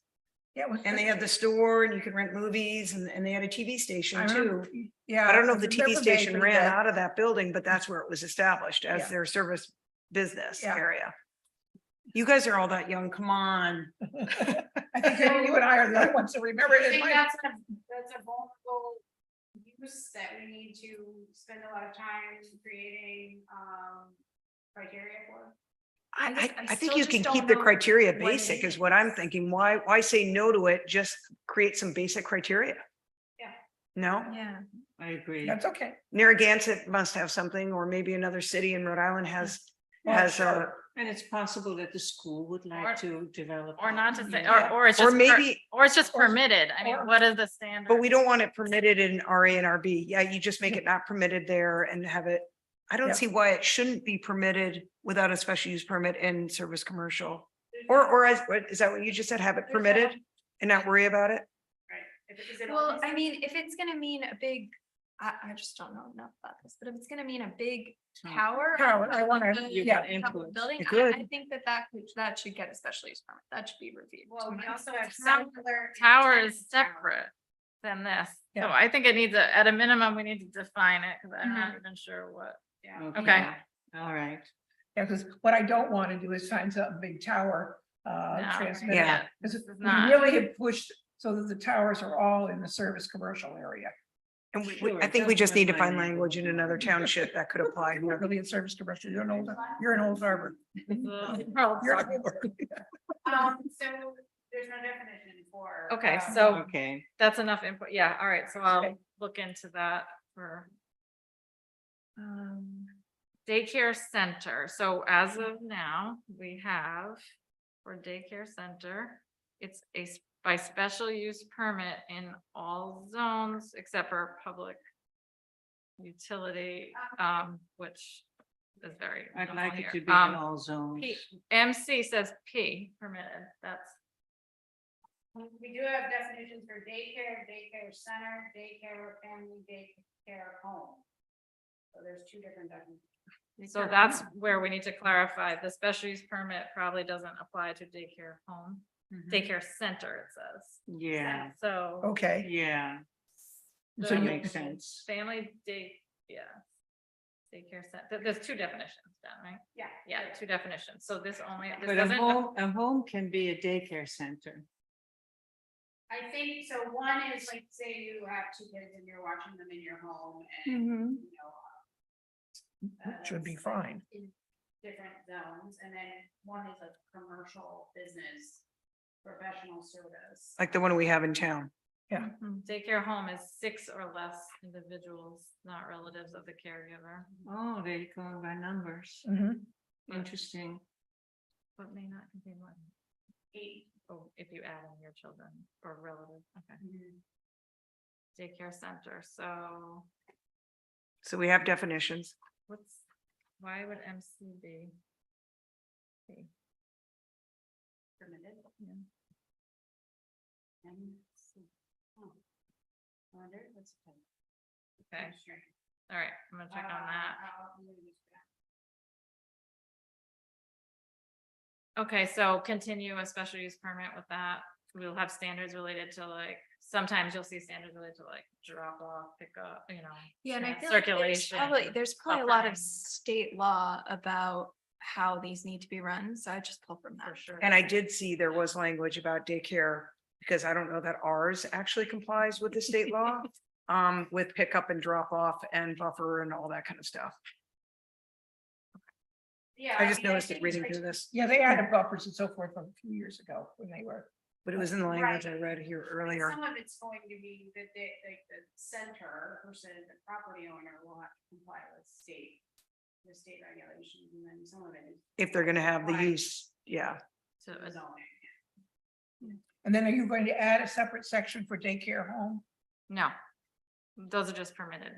Yeah. it was- And they had the store and you could rent movies and they had a TV I station too. remember- Yeah. I don't know if the TV remember station vaguely ran that. out of that building, but that's where it was established Yeah. as their service business Yeah. area. You guys are all that young, come on. I think you and I are the only ones that remember I it. think that's a vulnerable use that we need to spend a lot of time creating, criteria for. I guess I I think still you just can don't keep the know criteria what it basic is is. what I'm thinking. Why say no to it? Just create some basic criteria. Yeah. No, Yeah. I agree. That's okay. Narragansett must have something, or maybe another city in Rhode Island has, as a, And it's possible that the school would Or- like to develop. Or not to say, Yeah. or it's or just, maybe, or it's just or- permitted. I mean, or- what is the standard? but we don't want it permitted in RA and RB. Yeah, you just make it not permitted there and have it. I don't Yeah. see why it shouldn't be permitted without a special use permit in service commercial. Or as, is that what you just said? Have it permitted and not worry about it? Right. Is it Well, always- I mean, if it's gonna mean a big, I just don't know enough about this, but if it's gonna mean a big tower. Tower, I wanna- the yeah. public Influence. Building, It could. I think that should get a special use permit. That should be reviewed. Well, we also have Tower- cellular. Tower antenna is tower. separate than this. So Yeah. I think it needs at a minimum, we need to define it because I'm not even sure what. Yeah. Okay. All right. Yeah, because what I don't want to do is sign some big tower No, transmitter. Yeah. Because This is we not- really have pushed so that the towers are all in the service commercial area. And Sure, I it think we doesn't just need to apply find in language in another neighborhood. township that could apply You're here. really in service commercial. You're in Old Harbor. Well, You're in Old Harbor. So there's no definition for. Okay, so- Okay. That's enough input. Yeah, all right. So I'll Okay. look into that for daycare center. So as of now, we have for daycare center, it's by special use permit in all zones except for public utility, which is very. I'd minimal like it here. to be in all zones. MC says P permitted. That's, We do have definitions for daycare center, daycare, family daycare home. So there's two different definitions. so that's where we need to clarify. The special use permit probably doesn't apply to daycare home, daycare center, it says. Yeah, So Okay, yeah, so that you, makes sense. family day, yeah. Daycare center, there's two definitions done, right? Yeah. Yeah, two definitions. So this only, this But a doesn't, home can be a daycare center. I think, so one is like, say you have two kids and you're watching them in your home and, Mhm. you know. should be that's fine. in different zones, and then one is a commercial business, professional service. Like the one we have in town. daycare home is 6 or less individuals, not relatives of the caregiver, Oh, they're going by numbers. Mhm. Interesting. but may not contain more than 8, oh, if you add in your children or relatives, okay. Mhm. Daycare center, so So we have definitions. why would MC be? Permitted. Yeah. And oh. I wonder what's the- Okay, Sure. all right, I'm gonna check on that. I'm gonna use that. Okay, so continue a special use permit with that. We'll have standards related to like, sometimes you'll see standards related to like drop off, pick up, you know. Yeah, and I Yeah, feel like circulation, there's probably a lot of buffering. state law about how these need to be run, so I just pull from For that. sure. And I did see there was language about daycare, because I don't know that ours actually complies with the state law. With pickup and drop off and buffer and all that kind of stuff. Yeah. I just mean, noticed it think reading like- through this, Yeah, they added buffers and so forth from a few years ago when they were. but it was in the language I read here earlier. Some of it's going to be that they, like the center person, the property owner will have to comply with the state regulations, and then some of it is If they're gonna have the Right. use, yeah. To a zone. zoning. And then are you going to add a separate section for daycare home? No, those are just permitted.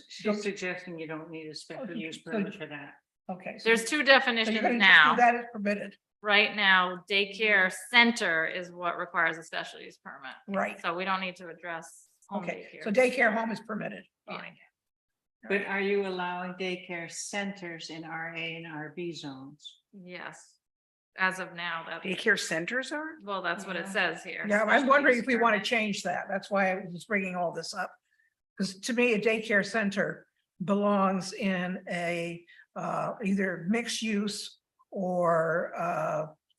She's suggesting you don't need a special use permit for that. Okay. so- There's two so you're definitions gonna just do now. That is permitted, Right now, daycare center is what requires a special use permit. right? So we don't need to address home Okay, daycare. so daycare home is permitted. Yeah. Fine. But are you allowing daycare centers in RA and RB zones? Yes, as of now, that, Daycare centers are? well, that's what it Yeah. says here. Yeah, I'm special wondering use if we want to permit. change that. That's why I was bringing all this up. Because to me, a daycare center belongs in a either mixed use or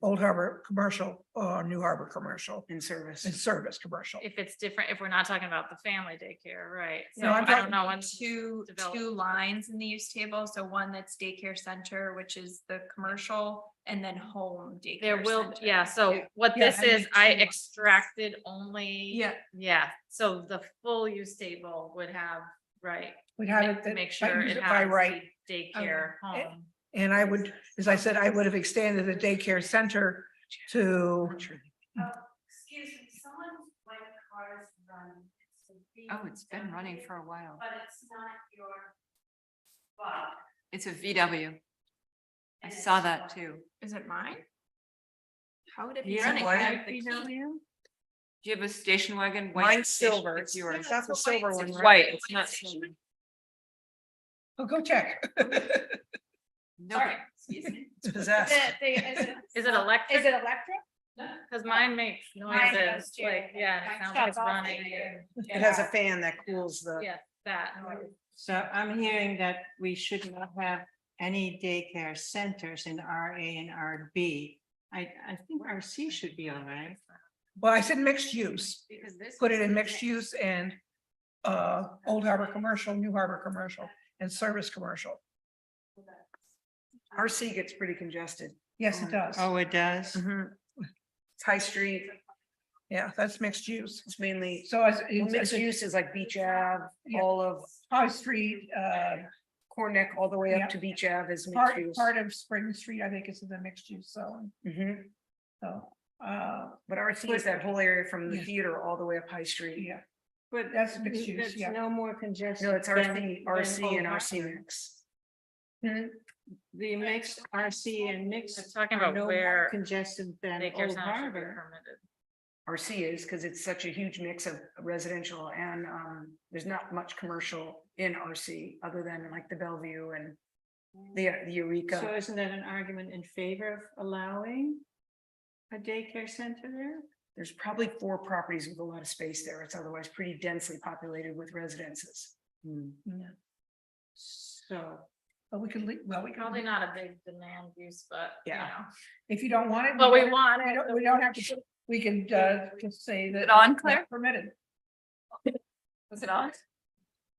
Old Harbor commercial or New Harbor commercial In service. and service commercial. If it's different, if we're not talking about the family daycare, right? So No, I'm I don't talking know when. Two develop- lines in the use table, so one that's daycare center, which is the commercial, and then home daycare. There will, center. yeah, so what Yeah, this I is, need I two lines. extracted only. Yeah. Yeah, so the full use table would have, right, We'd have it. that- make I sure use it by has right. the daycare home. And I would, as I said, I would have extended the daycare center to, Excuse me, someone's white cars run. Oh, it's been running for a while. But it's not your. But. It's a VW. I saw that too. Is it mine? How would it be Yeah, running? why I would have the we key. know you? Do you have a station wagon? White Mine's station- silver. It's yours. That's the silver one, It's right? white, it's not silver. oh, go check. No, Sorry, excuse me. It's possessed. Is it electric? Is it electric? Cause mine makes Mine does noises, too. like, yeah, Mine it sounds like shuts it's off running. when you It has a fan that cools the. Yeah, that. noise. So I'm hearing that we should not have any daycare centers in RA and RB. I think RC should be all right. Well, I said mixed use, Because this. put it in mixed use and Old Harbor Commercial, New Harbor Commercial, and Service Commercial. RC gets pretty congested. Yes, it does. Oh, it does? Mhm. It's High Street, Yeah, that's mixed use. it's mainly, So as mixed use is like Beach Ave, Yeah. all of High Street, Corn Neck, all the way Yeah. up to Beach Ave is mixed part, use. part of Spring Street, I think is in the mixed use zone. Mhm. So, But RC is that whole area from the Yeah. theater all the way up High Street. yeah, But That's mixed use, that's yeah. no more congested. No, it's than- RC than and Old RC Harbor. mix. The mixed RC and mixed. It's talking are about no more where Congested than Daycare Old center should be Harbor. permitted. RC is because it's such a huge mix of residential and there's not much commercial in RC other than like the Bellevue and the So Eureka. isn't that an argument in favor of allowing a daycare center there? There's probably 4 properties with a lot of space there. It's otherwise pretty densely populated with residences. So, but we could, well, we Probably could, not a big demand use, but you Yeah. know. if you don't want it. But we don't- want We it. don't, we don't have to, we can just say that. it on, it's not Claire? Permitted. Was it on?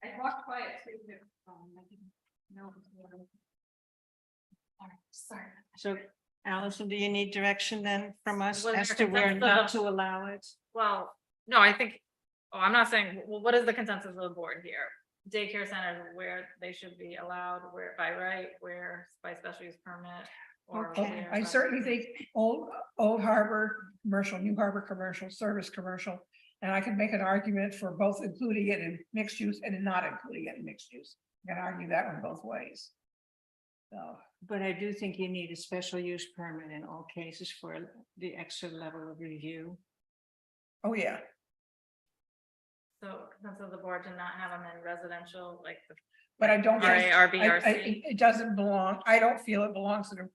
I walked by it through the, I didn't know. Sorry. so Allison, do you need direction then from us What is as your to where consensus not of- to allow it? Well, no, I think, oh, I'm not saying, well, what is the consensus of the board here? Daycare centers, where they should be allowed, where by right, where by special use permit? Or Okay. where I by- certainly think Old Harbor Commercial, New Harbor Commercial, Service Commercial. And I can make an argument for both including it in mixed use and in not including it in mixed use. I can argue that one both ways. So, But I do think you need a special use permit in all cases for the extra level of review. oh, yeah, So consensus of the board to not have them in residential, like the but I don't. RA, think- RB, I- RC. It doesn't belong, I don't feel it belongs to the,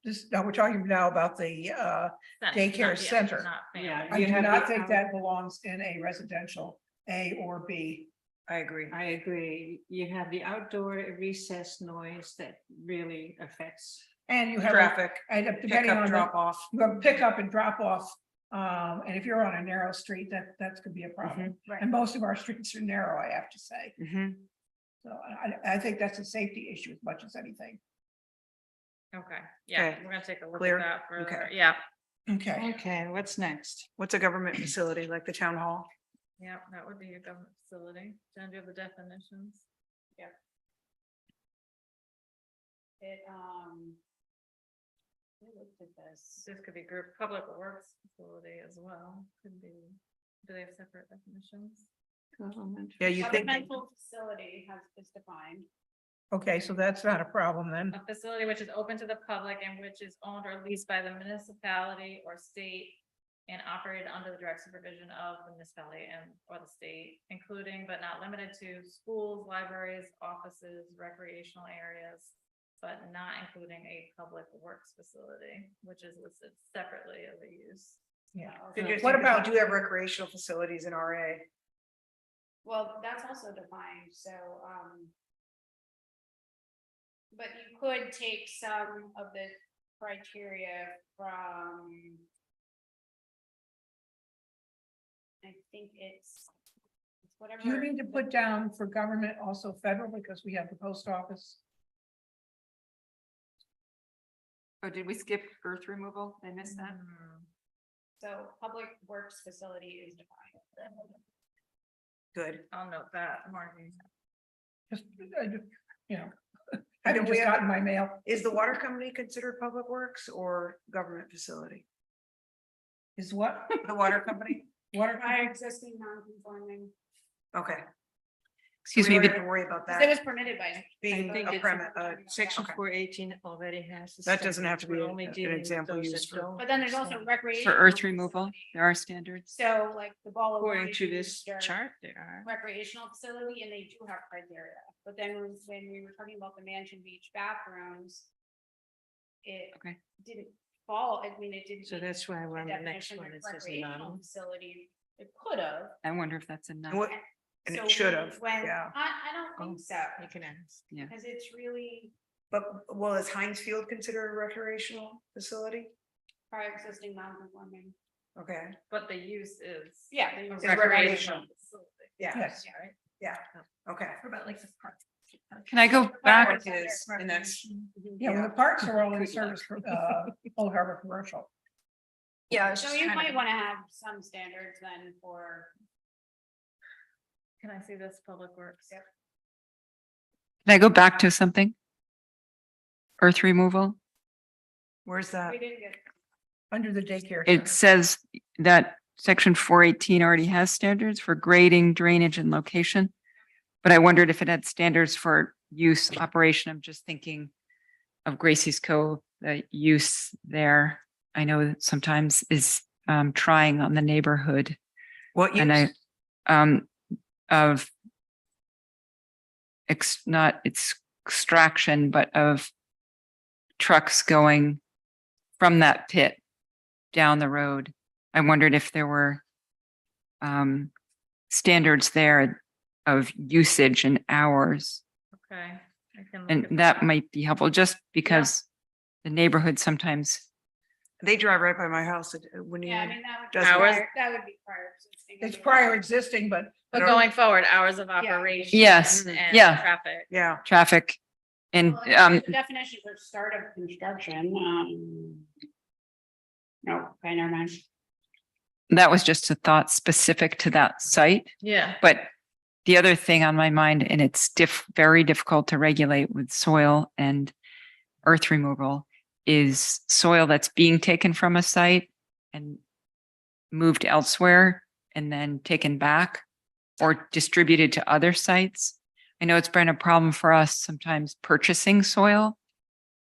this, now we're talking now about the, center, daycare not- yeah, center. Not family. Yeah. I You do have not the- think that belongs in a residential A or B. I agree. I agree. You have the outdoor recess noise that really affects. And you have. Traffic, And depending pickup, on the, drop off. you have pick up and drop off. And if you're on a narrow street, that could be a problem. Right. And most of our streets are narrow, I have to say. Mhm. So I think that's a safety issue as much as anything. Okay, yeah, Okay. we're gonna take a look Clear? at that further, Okay. yeah, Okay, Okay, what's next? What's a government facility like the town hall? yeah, that would be a government facility. Jen, do you have the definitions? It, I looked at this. This could be group public works facility as well, could be, do they have separate definitions? Government. Yeah, you think, Governmental facility is defined. okay, so that's not a problem then. A facility which is open to the public and which is owned or leased by the municipality or state and operated under the direct supervision of the municipality and or the state, including but not limited to schools, libraries, offices, recreational areas, but not including a public works facility, which is listed separately as a use. Yeah. what about, do you have recreational facilities in RA? Well, that's also defined, so, but you could take some of the criteria from. I think it's whatever. Do you need to put down for government also federal because we have the post office? Oh, did we skip earth removal? Did I missed that. So public works facility is defined. Good. I'll note that, Margie. Just, you know, I just got in my mail. Is the water company considered public works or government facility? Is what? The water company? Water. Prior existing non-conforming, Okay. Excuse We me, don't but have to worry about because that it was permitted by. being think a it's premise. Section okay. 418 already has. the That doesn't have to be standards. a- We're only an dealing with example those used that for- don't But then there's also conform. recreation. for earth removal, there are standards. So like the ball. of According wax to this used are chart, there are. Recreational facility and they do have criteria, but then when we were talking about the Mansion Beach bathrooms. It Okay. didn't fall, I mean, it didn't. So meet that's why we're on the next definition one. of It says recreational none. Facility, it could have. I wonder if that's enough. And what, and So it should we have, went- yeah. I don't think so, You can ask. Yeah. because it's really But, well, is Heinz Field considered a recreational facility? prior existing non-conforming. Okay, But the use is. Yeah. a It's recreational recreational. facility. yeah, Yes. yeah, okay. About like the park. Can I go back? Park is, and that's, Yeah, well, the parks are all in service for, Old Harbor Commercial. Yeah. it's So just you kind might of- want to have some standards then for. Can I see this Public Works? Yep. Can I go back to something? Earth removal? where's that? We didn't get. Under the daycare. It says that section 418 already has standards for grading, drainage and location. But I wondered if it had standards for use, operation. I'm just thinking of Gracie's Cove, the use there. I know that sometimes is trying on the neighborhood What and use? of not its extraction, but of trucks going from that pit down the road. I wondered if there were standards there of usage and hours. Okay. I can look And at that might be helpful just because the neighborhood sometimes, They drive right by my house when you, Yeah, I mean, that would. be Doesn't- prior- That would be prior. existing. It's prior existing, but. But going forward, hours of operation. Yes, and yeah. Traffic. yeah, traffic and Well, the definitions are start of construction, no, okay, never mind. that was just a thought specific to that site. Yeah. But the other thing on my mind, and it's very difficult to regulate with soil and earth removal, is soil that's being taken from a site and moved elsewhere and then taken back or distributed to other sites. I know it's been a problem for us sometimes purchasing soil.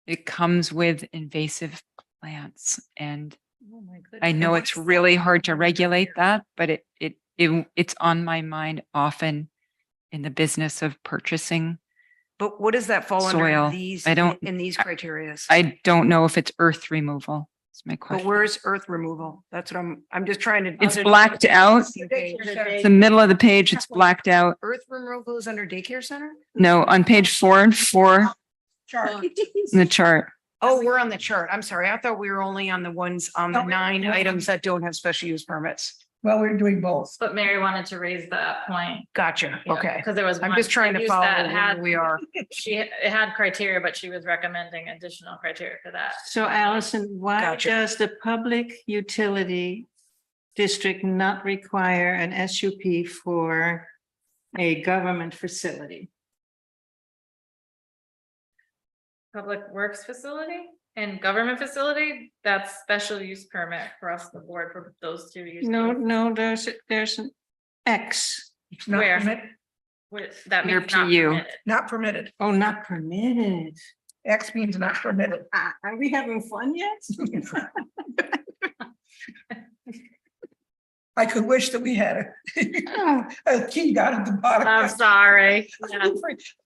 It comes with invasive plants, and Oh, my I goodness. know it's really hard to regulate that, but it's on my mind often in the business of purchasing. but what does that fall under Soil. these, I don't- in these criterias? I don't know if it's earth removal. That's my But question. where's earth removal? That's what I'm just trying to. It's blacked out. Daycare The middle of the page, it's blacked out. Earth removal is under daycare center? No, on page 4 and 4 Chart. in the chart. Oh, we're on the chart. I'm sorry. I thought we were only on the ones, on the No, 9 no. items that don't have special use permits. Well, we're doing both. But Mary wanted to raise that point. Gotcha. Okay. Because there was. I'm one just trying to use follow that where had- we are. It had criteria, but she was recommending additional criteria for that. So Allison, why Gotcha. does the public utility district not require an SUP for a government facility? Public Works facility and government facility, that's special use permit across the board for those two uses. No, there's an X. It's not Where? permitted, That Your means not PU. permitted. not permitted. Oh, not permitted. X means not permitted. Are we having fun yet? I could wish that we had a key down at the bottom. I'm sorry. Yeah, I'm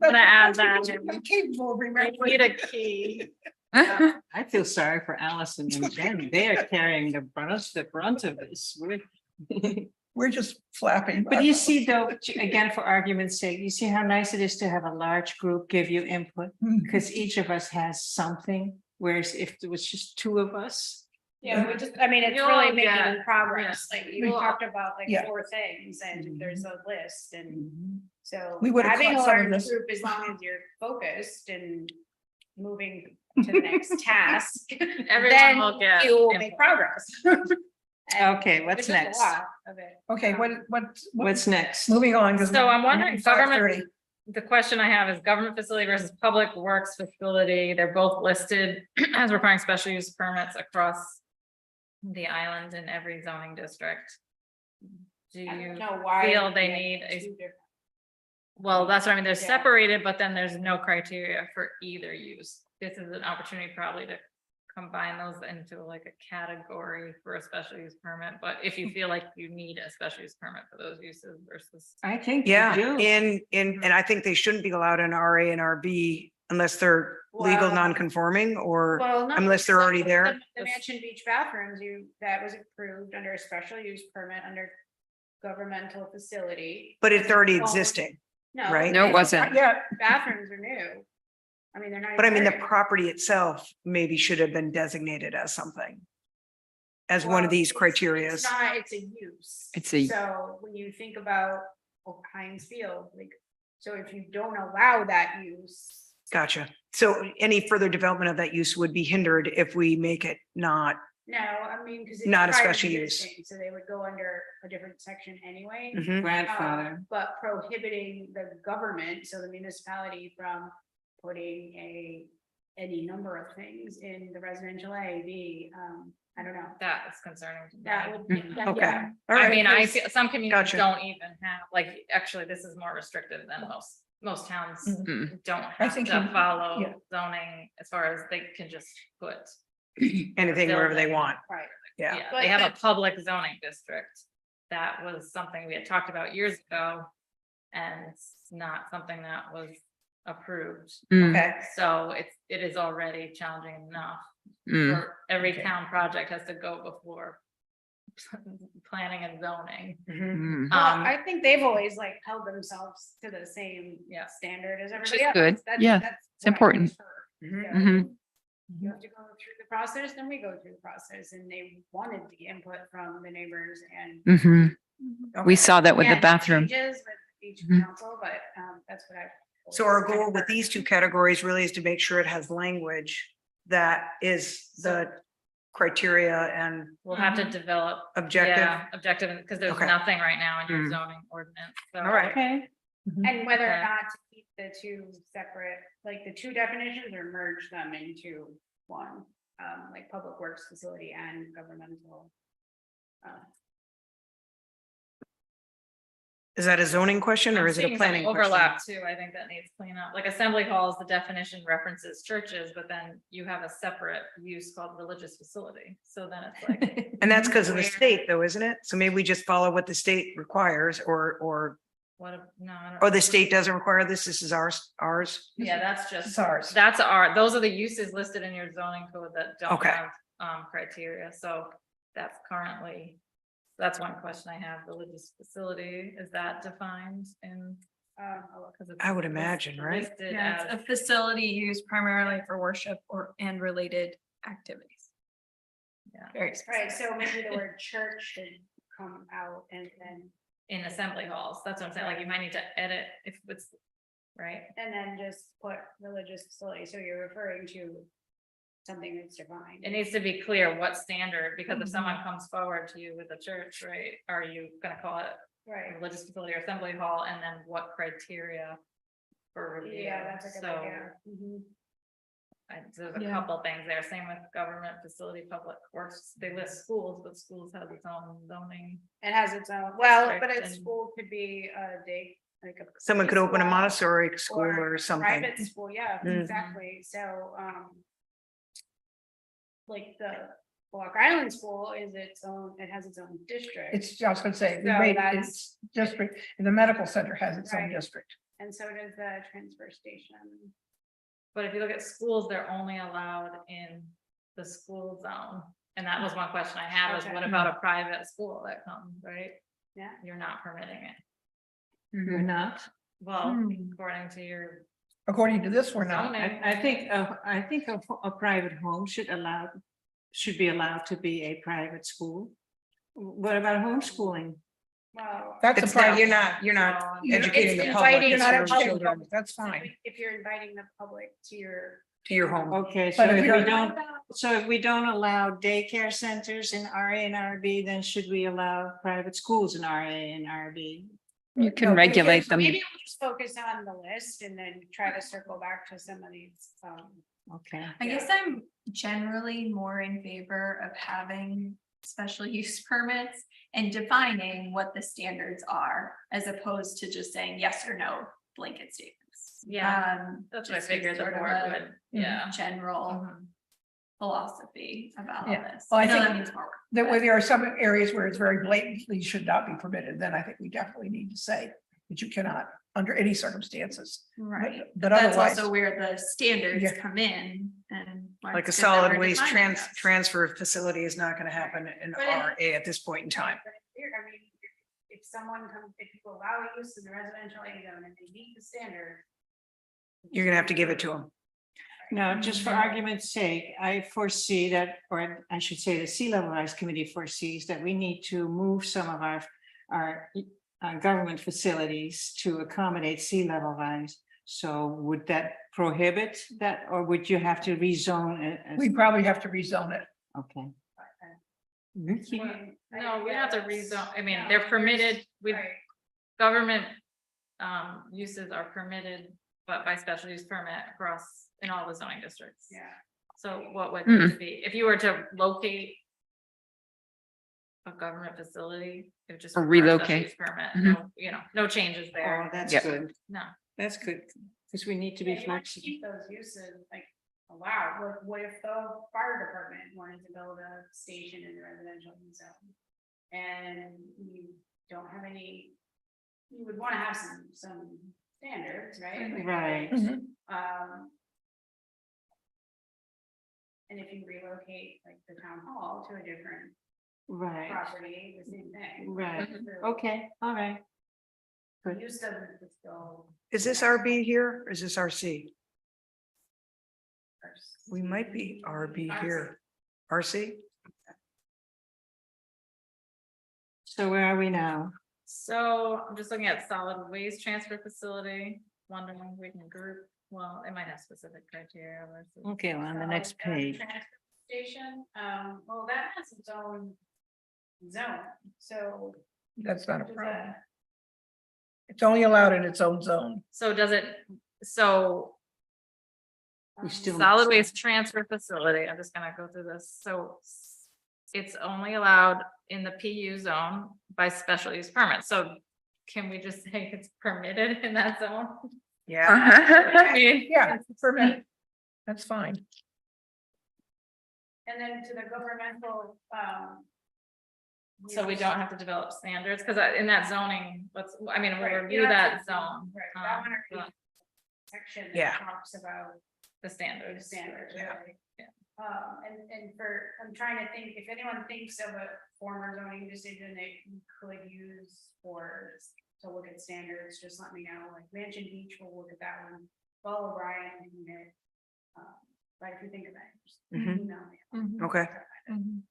gonna add that. I'm capable of We remembering. need a key. I feel sorry for Allison and Jen. They are carrying the brunt of this. We're just flapping. But you see though, again, for argument's sake, you see how nice it is to have a large group give you input, Mhm. because each of us has something, whereas if there was just two of us. Yeah, we just, I mean, it's You'll really making get- progress, like you You'll- talked about like Yeah. 4 things and there's a list and so. We would've having a caught some of large this. group, as long as you're focused and moving to the next task. Everyone then will get You will input. make progress. And Okay, what's it's just a next? lot of it. Okay, What's next? moving on, because. So I'm wondering, government- the question I have is government facility versus public works facility. They're both listed as requiring special use permits across the island in every zoning district. Do I you don't know why. feel they we have need a, two different- well, that's what I mean, they're Yeah. separated, but then there's no criteria for either use. This is an opportunity probably to combine those into like a category for a special use permit, but if you feel like you need a special use permit for those uses versus. I think you Yeah, do. and I think they shouldn't be allowed in RA and RB unless they're legal Well- non-conforming or Well, not unless they're already there. The Mansion Beach bathrooms, that was approved under a special use permit under governmental facility. but it's already Well, existing. No. right? No, it wasn't. Yeah, Bathrooms are new. I mean, they're not. But I mean, the even- property itself maybe should have been designated as something. As one Well, of these it's criterias. not, it's a use. It's a- So when you think about Heinz Field, like, so if you don't allow that use. Gotcha. So any further development of that use would be hindered if we make it not, No, I mean, because. Not a special use. So they would go under a different section anyway. Mhm. Grandfather. But prohibiting the government, so the municipality from putting any number of things in the residential A, B, I don't know. That is concerning to me. That would. Mhm. that- Okay. yeah. All I right. mean, I feel some communities Gotcha. don't even have, like, actually, this is more restrictive than most towns Mm. don't I have think to you- follow yeah. zoning as far as they can just put. Anything wherever they building. want. Right. Yeah. Yeah, But they have a that's- public zoning district. That was something we had talked about years ago. And it's not something that was approved. Mm, Okay. So it is already challenging enough. mm. For every Okay. town project has to go before planning and zoning. Mhm. Mm. Well, Um, I think they've always like held themselves to the same Yeah. standard as is everybody else. good. That's- Yeah, that's it's what I've important. heard. Mhm. So Mhm. You have to go through the process, then we go through the process, and they wanted the input from the neighbors and. Mhm. We saw that with Yeah, the it bathroom. changes with each Mhm. council, but that's what I. So our goal with these two categories really is to make sure it has language that is the criteria and We'll have to develop. objective. Yeah, objective, because there's Okay. nothing right now in your Mm. zoning ordinance. So. All right. Okay. And whether or Okay. not to keep the two separate, like the two definitions or merge them into one, like public works facility and governmental. Is that a zoning question or I'm is it seeing a some planning question? overlap too, I think that needs cleanup, like assembly halls, the definition references churches, but then you have a separate use called religious facility, so then it's like. And that's because of the Where- state though, isn't it? So maybe we just follow what the state requires What, no, I don't. or the state doesn't require this. This is ours. Yeah, that's just. it's ours. That's those are the uses listed in your zoning code that don't Okay. have criteria, so that's currently. That's one question I have, religious facility, is that defined in? Because I would imagine, right? Listed Yeah, it's as, a facility used primarily for worship and related activities. Yeah. Very Right, specific. so maybe the word church should come out and in assembly halls, that's what I'm saying, like you might need to edit if it's, right? then just put religious facility, so you're referring to something that's defined. It needs to be clear what standard, because if someone comes forward to you with a church, right, are you gonna call it a Right, religious facility or assembly hall, and then what criteria? For review, yeah, that's a good so. idea. Mhm. There's a Yeah. couple things there, same with government facility, public works, they list schools, but schools have its own zoning. It has its own, well, but a District and- school could be a day, like a. Someone could open a preschool Montessori school or something. Private school, yeah, Mhm. exactly, so, like the Block Island School is its own, it has its own district. It's, I was gonna say, the So rate, that's- it's district, and the medical center has its own Right. district. And so does the transfer station. But if you look at schools, they're only allowed in the school zone. And that was one question I had, was Okay. what about a private school that comes, right? Yeah. You're not permitting it. You're not. Well, Hmm. according to your According to this, we're not. zoning. I think, a private home should be allowed to be a private school. What about homeschooling? Well. That's It's the part, not, you're not You're- educating it's the public. inviting you're It's not your educating children public, that's fine. If you're inviting the public to your. to your home. Okay, so But if if we you're- don't, so if we don't allow daycare centers in RA and RB, then should we allow private schools in RA and RB? You can No, regulate them. Maybe we'll just focus on the list and then try to circle back to some of these, Okay. I guess I'm generally more in favor of having special use permits and defining what the standards are, as opposed to just saying yes or no blanket statements. Yeah, that's what I just as figured the sort of board a would, yeah. General Mhm. philosophy about all Yeah. this. Well, I know think that means more work, That but- where there are some areas where it's very blatantly should not be permitted, then I think we definitely need to say that you cannot, under any circumstances. Right, But that's otherwise, also where the standards Yeah. come in and. Like a Mark's good that solid we're waste defining those. transfer facility is not gonna happen in But it- RA at this point in time. But it's weird, I mean, if someone comes, if you allow use in the residential A zone and they meet the standard. You're gonna have to give it to them. No, just for argument's sake, I foresee that, or I should say the Sea Level Rise Committee foresees that we need to move some of our government facilities to accommodate sea level rise. So would that prohibit that, or would you have to rezone it? we probably have to rezone it. Okay. No, we don't have to rezone, I mean, No, they're permitted, with Right. government. Uses are permitted, but by special use permit across in all the zoning districts. Yeah. So what would Mm. it be, if you were to locate? A government facility, it would just. Or require special relocate. use Permit, Mhm. no, no changes Oh, there, that's Yep. good. no. That's good, because we need to be Yeah, you want to flexible. keep those uses like allowed, what if the fire department wanted to build a station in the residential zone? And you don't have any, you would want to have some standards, right? Like, Right. Um. And if you relocate like the town hall to a different Right, property, the same thing. right. The Okay, all right. Good. Use doesn't just go. Is this RB here? Or is this RC? first. We might be RB here. RC? So where are we now? So I'm just looking at solid waste transfer facility, wondering if we can group, well, it might have specific criteria versus. Okay, well, on the So, next page. transfer Station, well, that has its own zone, so. That's not a does problem. that- It's only allowed in its own zone. So does it, so We still. solid waste transfer facility, I'm just gonna go through this, so. It's only allowed in the PU zone by special use permit, so can we just say it's permitted in that zone? Yeah. I mean, Yeah, for a minute. That's fine. And then to the governmental, So we don't have to develop standards, because in that zoning, let's, I mean, we'll Right, you review have that to- zone. Right, that one but already. Section Yeah. that talks about The the standards. standards, Yeah. right? And for, I'm trying to think, if anyone thinks of a former zoning decision that you could use for, to look at standards, just let me know, like Mansion Beach, we'll look at that one. Paul O'Brien, but if you think of that, just Mhm. email me. Mhm. Okay. Mhm.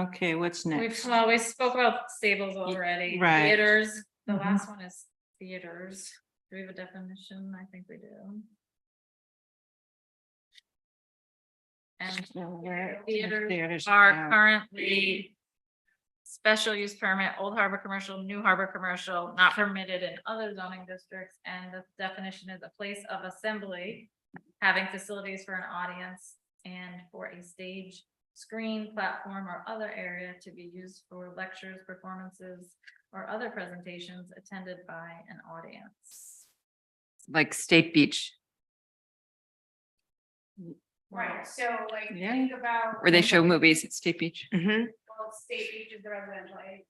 Okay, what's next? We spoke about stables already. right. Theaters, the Mhm. last one is theaters. Do we have a definition? I think we do. And So where- theaters now. are currently special use permit, Old Harbor Commercial, New Harbor Commercial, not permitted in other zoning districts. And the definition is a place of assembly, having facilities for an audience and for a stage, screen, platform, or other area to be used for lectures, performances, or other presentations attended by an audience. Like State Beach, Right, so like, Yeah. think about. where they show movies at State Beach. Hmm. Well, State Beach is the residential, right?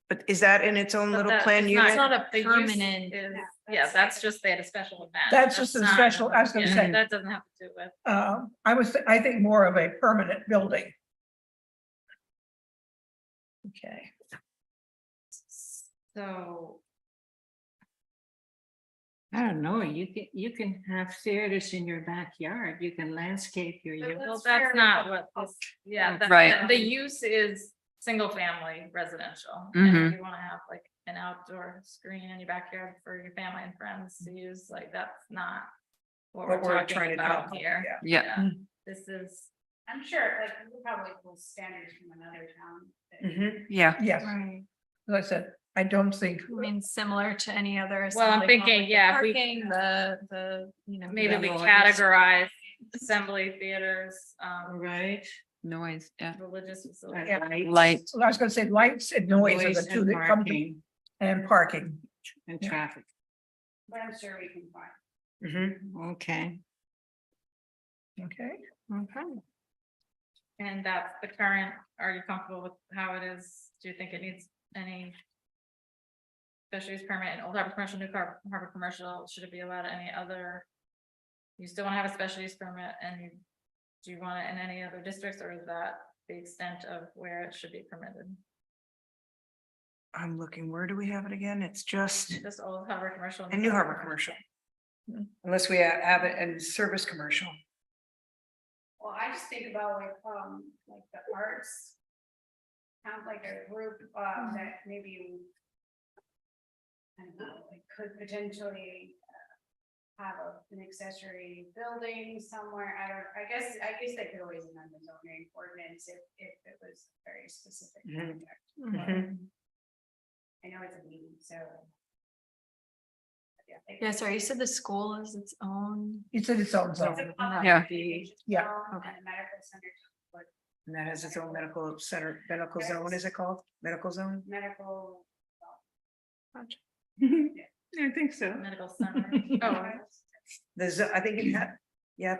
But is that in its own But little that- plan it's not- unit? not a the use permanent- is- Yeah, Yeah, that's just, they had a special event. That's just a not- special- I was gonna yeah, say. That doesn't have to do with. I think more of a permanent building. Okay, So, I don't know, you can have theaters in your backyard, you can landscape your But yard. well, That's that's fair. not what this, yeah, Right. the use is single family residential. Mhm. And if you wanna have like an outdoor screen in your backyard for your family and friends to use, like, that's not what What we're we're talking trying to about do, here. yeah. Yeah. This is, I'm sure, like, we probably pull standards from another town. that- Mhm. Yeah. Yes, Right. as I said, I don't think, I mean, similar to any other. Well, I'm assembly hall, thinking, like the yeah, if we- Parking, the, you know. Maybe the we noise. categorize assembly theaters, Right. Noise, yeah. religious facilities. Yeah. Light. I was gonna say lights and noise are Noise the two and that come to, parking and parking. and Yeah. traffic. But I'm sure we can find. Mhm. Okay. Okay, Okay. And that's the current, are you comfortable with how it is? Do you think it needs any? Special use permit in Old Harbor Commercial, New Harbor Commercial, should it be allowed any other? You still want to have a special use permit and do you want it in any other districts or is that the extent of where it should be permitted? I'm looking, where do we have it again? It's just Just Old Harbor Commercial. in New Harbor Commercial. Unless we have it in service commercial. Well, I just think about like the arts. Kind of like a group, that maybe. I don't know, like could potentially. Have an accessory building somewhere, I guess they could always amend the zoning ordinance if it was very specific Mhm. project. Mhm. I know it's a meeting, so. Yeah, sorry, you said the school is its own. it's in its own zone, Yeah. Yeah. Okay. And the medical center, but And that has its own medical center, medical zone, is it called? Medical zone? medical. I think so. Medical center. Oh, I think it had, yeah,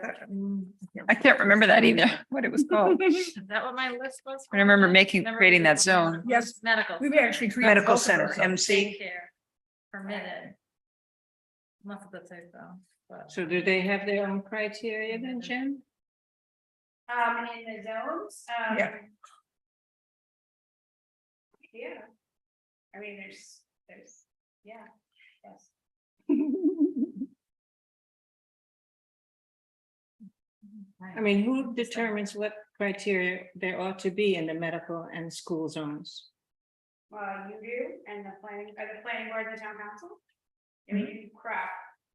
I can't remember that either, what it was called. is that what my list was? I remember Never creating that did. zone. Yes. Medical. we've center. actually created. medical both of center, those zones. MC. Daycare permitted. Must have said so, but. So do they have their own criteria then, Jen? In the zones, Yeah. Yeah. I mean, there's, yeah, yes. I mean, who determines what criteria there ought to be in the medical and school zones? Well, you do, and the planning board and the town council. I mean, you craft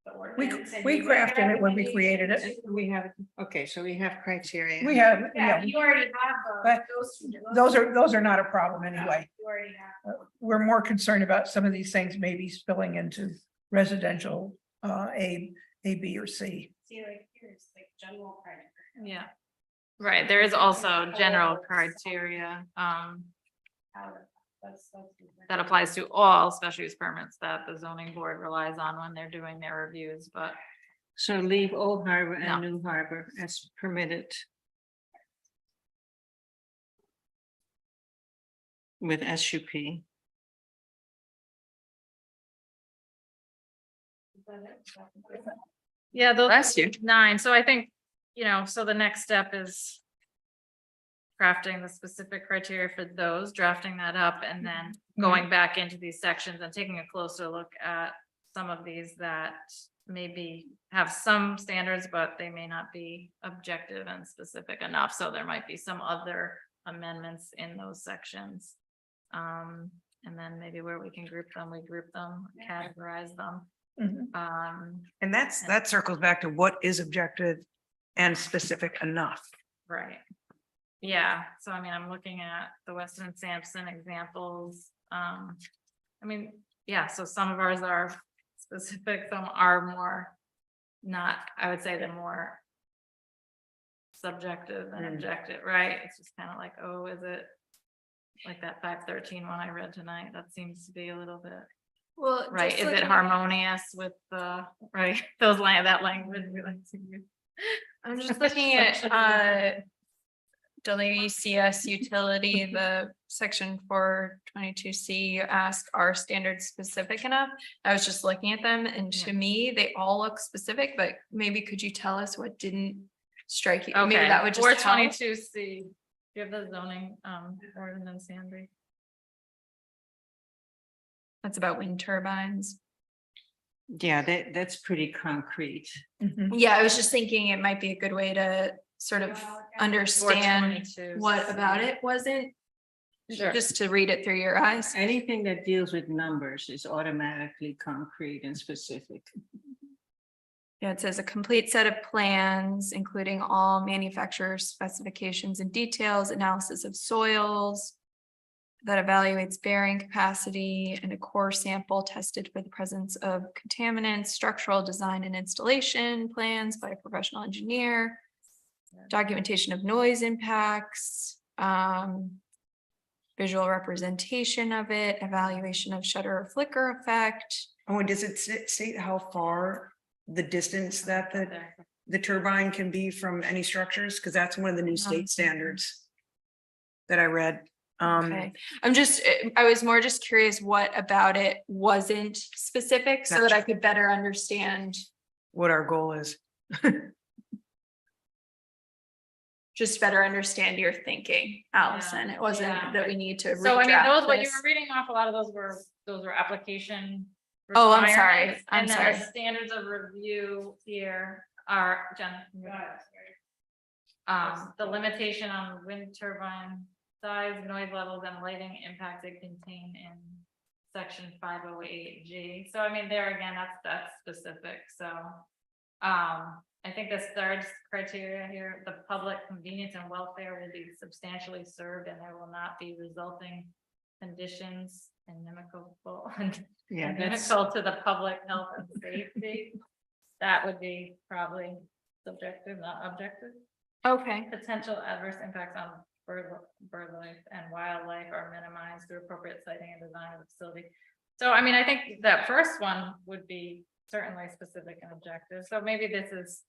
the ordinance. and We you make crafted it when we created it. We have, okay, so we have criteria. We have, Yeah, yeah, you already have But those are not a problem anyway. You already have. We're more concerned about some of these things maybe spilling into residential, A, B, or C. See, like, here's like general criteria. Yeah. Right, there is also general criteria, How- That's. that applies to all special use permits that the zoning board relies on when they're doing their reviews, but. So leave Old Harbor No. and New Harbor as permitted. With SUP. Yeah, those. Bless you. 9, so I think, so the next step is. Crafting the specific criteria for those, drafting that up, and then going back into these sections and taking a closer look at. Some of these that maybe have some standards, but they may not be objective and specific enough, so there might be some other amendments in those sections. And then maybe where we can group them, we group them, categorize them. Mhm. And that circles back to what is objective and specific enough. Right. Yeah, so I mean, I'm looking at the Weston and Sampson examples. I mean, yeah, so some of ours are specific, some are more not, I would say they're more subjective and objective, right? It's just kind of like, oh, is it like that 513 one I read tonight? That seems to be a little bit, Well. right? just Is it looking- harmonious with the, right, that language we like to use? I'm just looking at, WCS utility, the section 422C, you ask, are standards specific enough? I was just looking at them and to me, they all look specific, but maybe could you tell us what didn't strike you? Maybe Okay, that would just help. 422C, do you have the zoning, ordinance, Andrew? That's about wind turbines. Yeah, that's pretty concrete. Mhm. Yeah, I was just thinking it might be a good way to sort of understand 422C. what about it wasn't, Sure. just to read it through your eyes. Anything that deals with numbers is automatically concrete and specific. Yeah, it says a complete set of plans, including all manufacturer specifications and details, analysis of soils that evaluates bearing capacity and a core sample tested for the presence of contaminants, structural design and installation plans by a professional engineer, documentation of noise impacts, visual representation of it, evaluation of shutter or flicker effect. Oh, and does it state how far the distance that the turbine can be from any structures? Because that's one of the new state standards that I read. Okay, I was more just curious what about it wasn't specific so that I could better understand, What our goal is. just better understand your thinking, Allison. It wasn't Yeah. that we need to. So I mean, redraft those, what you this. were reading off, a lot of those were application. Oh, I'm sorry. requirements, I'm and then the sorry. standards of review here are, Jen. The limitation on wind turbine size, noise levels and lighting impacted contained in section 508G. So I mean, there again, that's specific, so. I think this third criteria here, the public convenience and welfare will be substantially served and there will not be resulting conditions inimical Yeah, that's, inimical to the public health and safety. That would be probably subjective, not objective. Okay, Potential adverse impacts on bird life and wildlife are minimized through appropriate siting and design of the facility. So I mean, I think that first one would be certainly specific and objective. So maybe this is.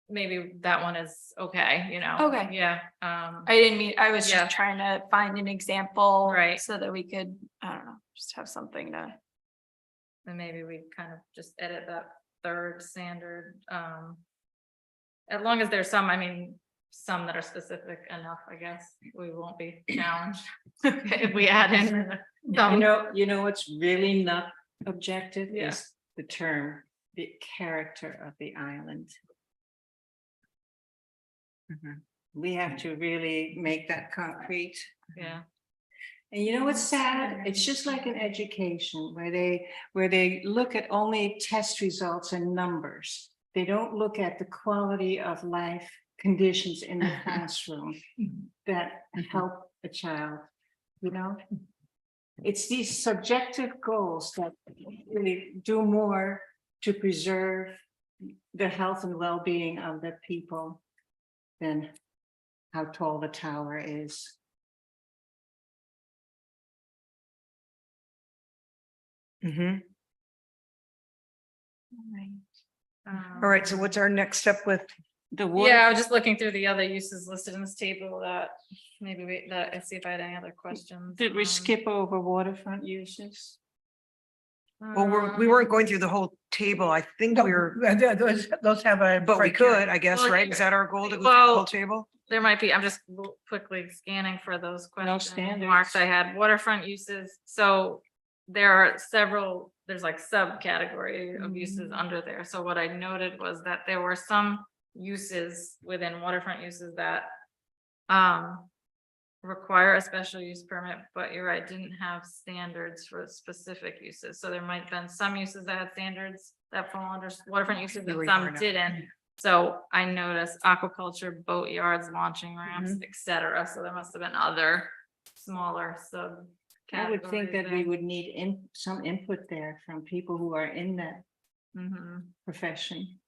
Maybe that one is okay, you know? Okay. Yeah. I didn't mean, I was Yeah. just trying to find an example. Right. So that we could, I don't know, just have something to. And maybe we kind of just edit that third standard. As long as there's some, I mean, some that are specific enough, I guess, we won't be challenged. If we add in some. you know what's really not objective Yeah. is the term, the character of the island. We have to really make that concrete. Yeah. And you know what's sad? It's just like in education where they look at only test results and numbers. They don't look at the quality of life conditions in the classroom that help a child, you know? It's these subjective goals that really do more to preserve the health and well-being of the people than how tall the tower is. Mhm. Um, All right, so what's our next step with? The water. Yeah, I was just looking through the other uses listed in this table that maybe I see if I had any other questions. Did we skip over waterfront uses? Well, we weren't going through the whole table. I think No, we were, those have a. but we criteria. could, I guess, Well, right? Is that our goal to go through the well, whole table? There might be, I'm just quickly scanning for those questions. standards. Marks I had, waterfront uses, so there are several, there's like subcategory of uses under there. So what I noted was that there were some uses within waterfront uses that require a special use permit, but you're right, didn't have standards for specific uses. So there might have been some uses that had standards that fall under waterfront uses and some didn't. So I noticed aquaculture, boat yards, launching ramps, et cetera. So there must have been other smaller sub. I would think that we would need some input there from people who are in that profession.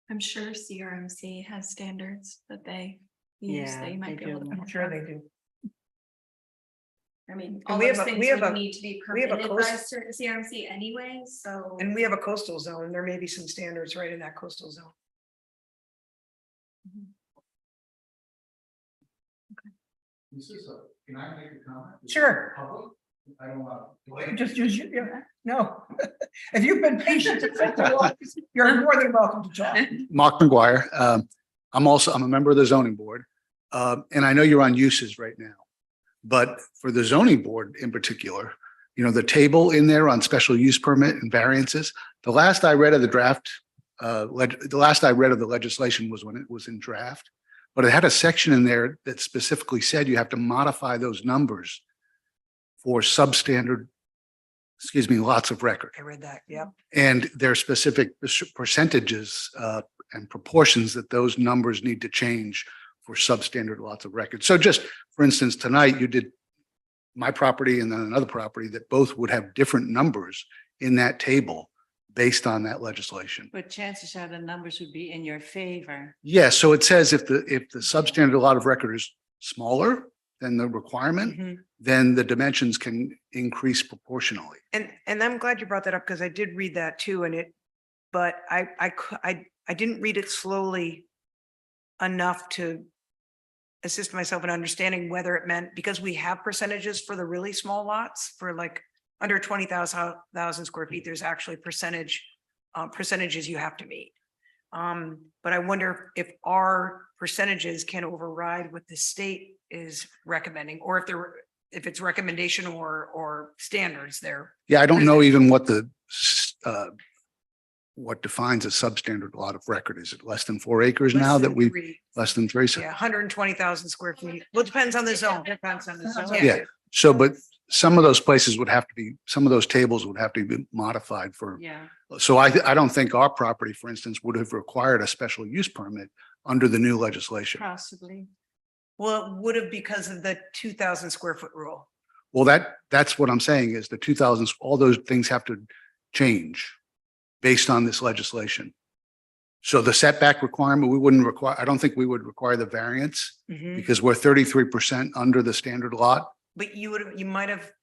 I'm sure CRMC has standards that they use Yeah, that you might they be able to. do. I'm sure they do. I mean, And all we those have a- things we have would a- need to be we have a permitted by coast- CRMC anyway, so. And we have a coastal zone. There may be some standards right in that coastal zone. Can I make a comment? Sure. Public? I don't want. Just use your, yeah, no. If you've been patient, you're more than welcome to talk. Mark McGuire. I'm a member of the zoning board. And I know you're on uses right now. But for the zoning board in particular, you know, the table in there on special use permit and variances, the last I read of the draft, the last I read of the legislation was when it was in draft. But it had a section in there that specifically said you have to modify those numbers for substandard lots of record. I read that, yep. And there are specific percentages and proportions that those numbers need to change for substandard lots of record. So just, for instance, tonight you did my property and then another property that both would have different numbers in that table based on that legislation. But chances are the numbers would be in your favor. Yes, so it says if the substandard lot of record is smaller than the requirement, Mhm. then the dimensions can increase proportionally. And I'm glad you brought that up because I did read that too, but I didn't read it slowly enough to assist myself in understanding whether it meant, because we have percentages for the really small lots for like under 20,000 square feet, there's actually percentages you have to meet. But I wonder if our percentages can override what the state is recommending, or if it's recommendation or standards there. Yeah, I don't know even what what defines a substandard lot of record. Is it less than 4 acres now that less than 3? So- Yeah, 120,000 square feet. Well, it depends on the zone. Depends on the zone. Yeah, so, but some of those places would have to be, some of those tables would have to be modified for, Yeah. so I don't think our property, for instance, would have required a special use permit under the new legislation. Possibly. Well, it would have because of the 2,000 square foot rule. Well, that's what I'm saying is the 2000s, all those things have to change based on this legislation. So the setback requirement, I don't think we would require the variance because we're 33% under the standard lot. But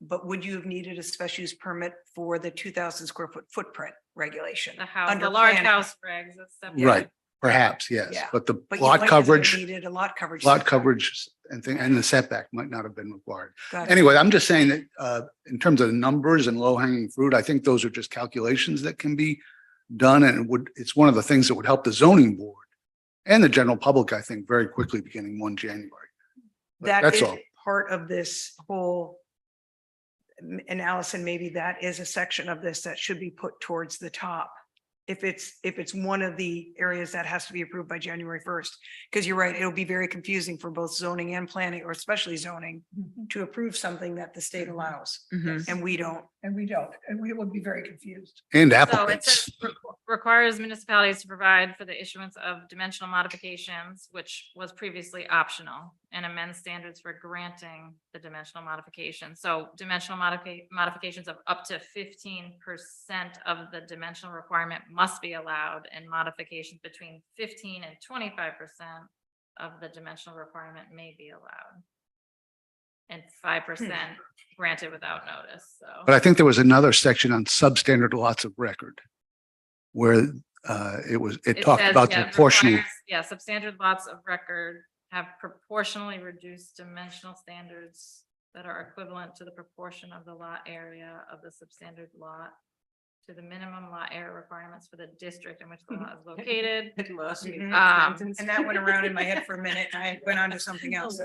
but would you have needed a special use permit for the 2,000 square foot footprint regulation? The house, Under the large planning. house regs. That's separate. Right, perhaps, yes, Yeah. but the But you might lot have coverage, Needed a lot coverage. lot setback. coverage and the setback might not have been required. Got it. Anyway, I'm just saying that in terms of numbers and low hanging fruit, I think those are just calculations that can be done and it's one of the things that would help the zoning board and the general public, I think, very quickly beginning 1 January. But That that's is all. part of this whole, and Allison, maybe that is a section of this that should be put towards the top. If it's one of the areas that has to be approved by January 1st, because you're right, it'll be very confusing for both zoning and planning, or especially zoning, to approve something that the state allows Mhm. and we don't. And we don't, and we would be very confused. And So it applicants. says requires municipalities to provide for the issuance of dimensional modifications, which was previously optional, and amend standards for granting the dimensional modification. So dimensional modifications of up to 15% of the dimensional requirement must be allowed, and modifications between 15 and 25% of the dimensional requirement may be allowed. And 5% granted without notice, so. But I think there was another section on substandard lots of record where it talked says, about the yeah, proportional. requires- Yeah, substandard lots of record have proportionally reduced dimensional standards that are equivalent to the proportion of the lot area of the substandard lot to the minimum lot area requirements for the district in which the lot is located. It lost me. And that went around in my head for a minute and I went on to something else.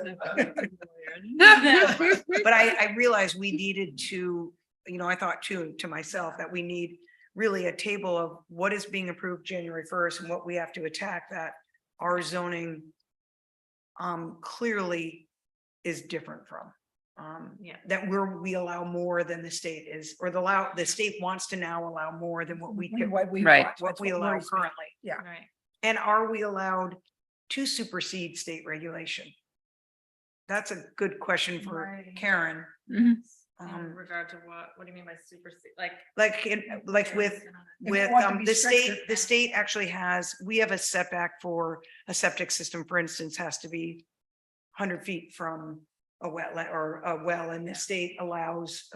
But I realized we needed to, I thought too, to myself, that we need really a table of what is being approved January 1st and what we have to attack that our zoning clearly is different from. Yeah. That we allow more than the state is, or the state wants to now allow more than what we can, What we Right. want, what that's we allow worries me. currently. Yeah. Right. And are we allowed to supersede state regulation? That's a good question for Right. Karen. In Um, regard to what do you mean by supersede, like? like with If you want to be the stricter. state actually we have a setback for a septic system, for instance, has to be 100 feet from a wetland or a well, and the state allows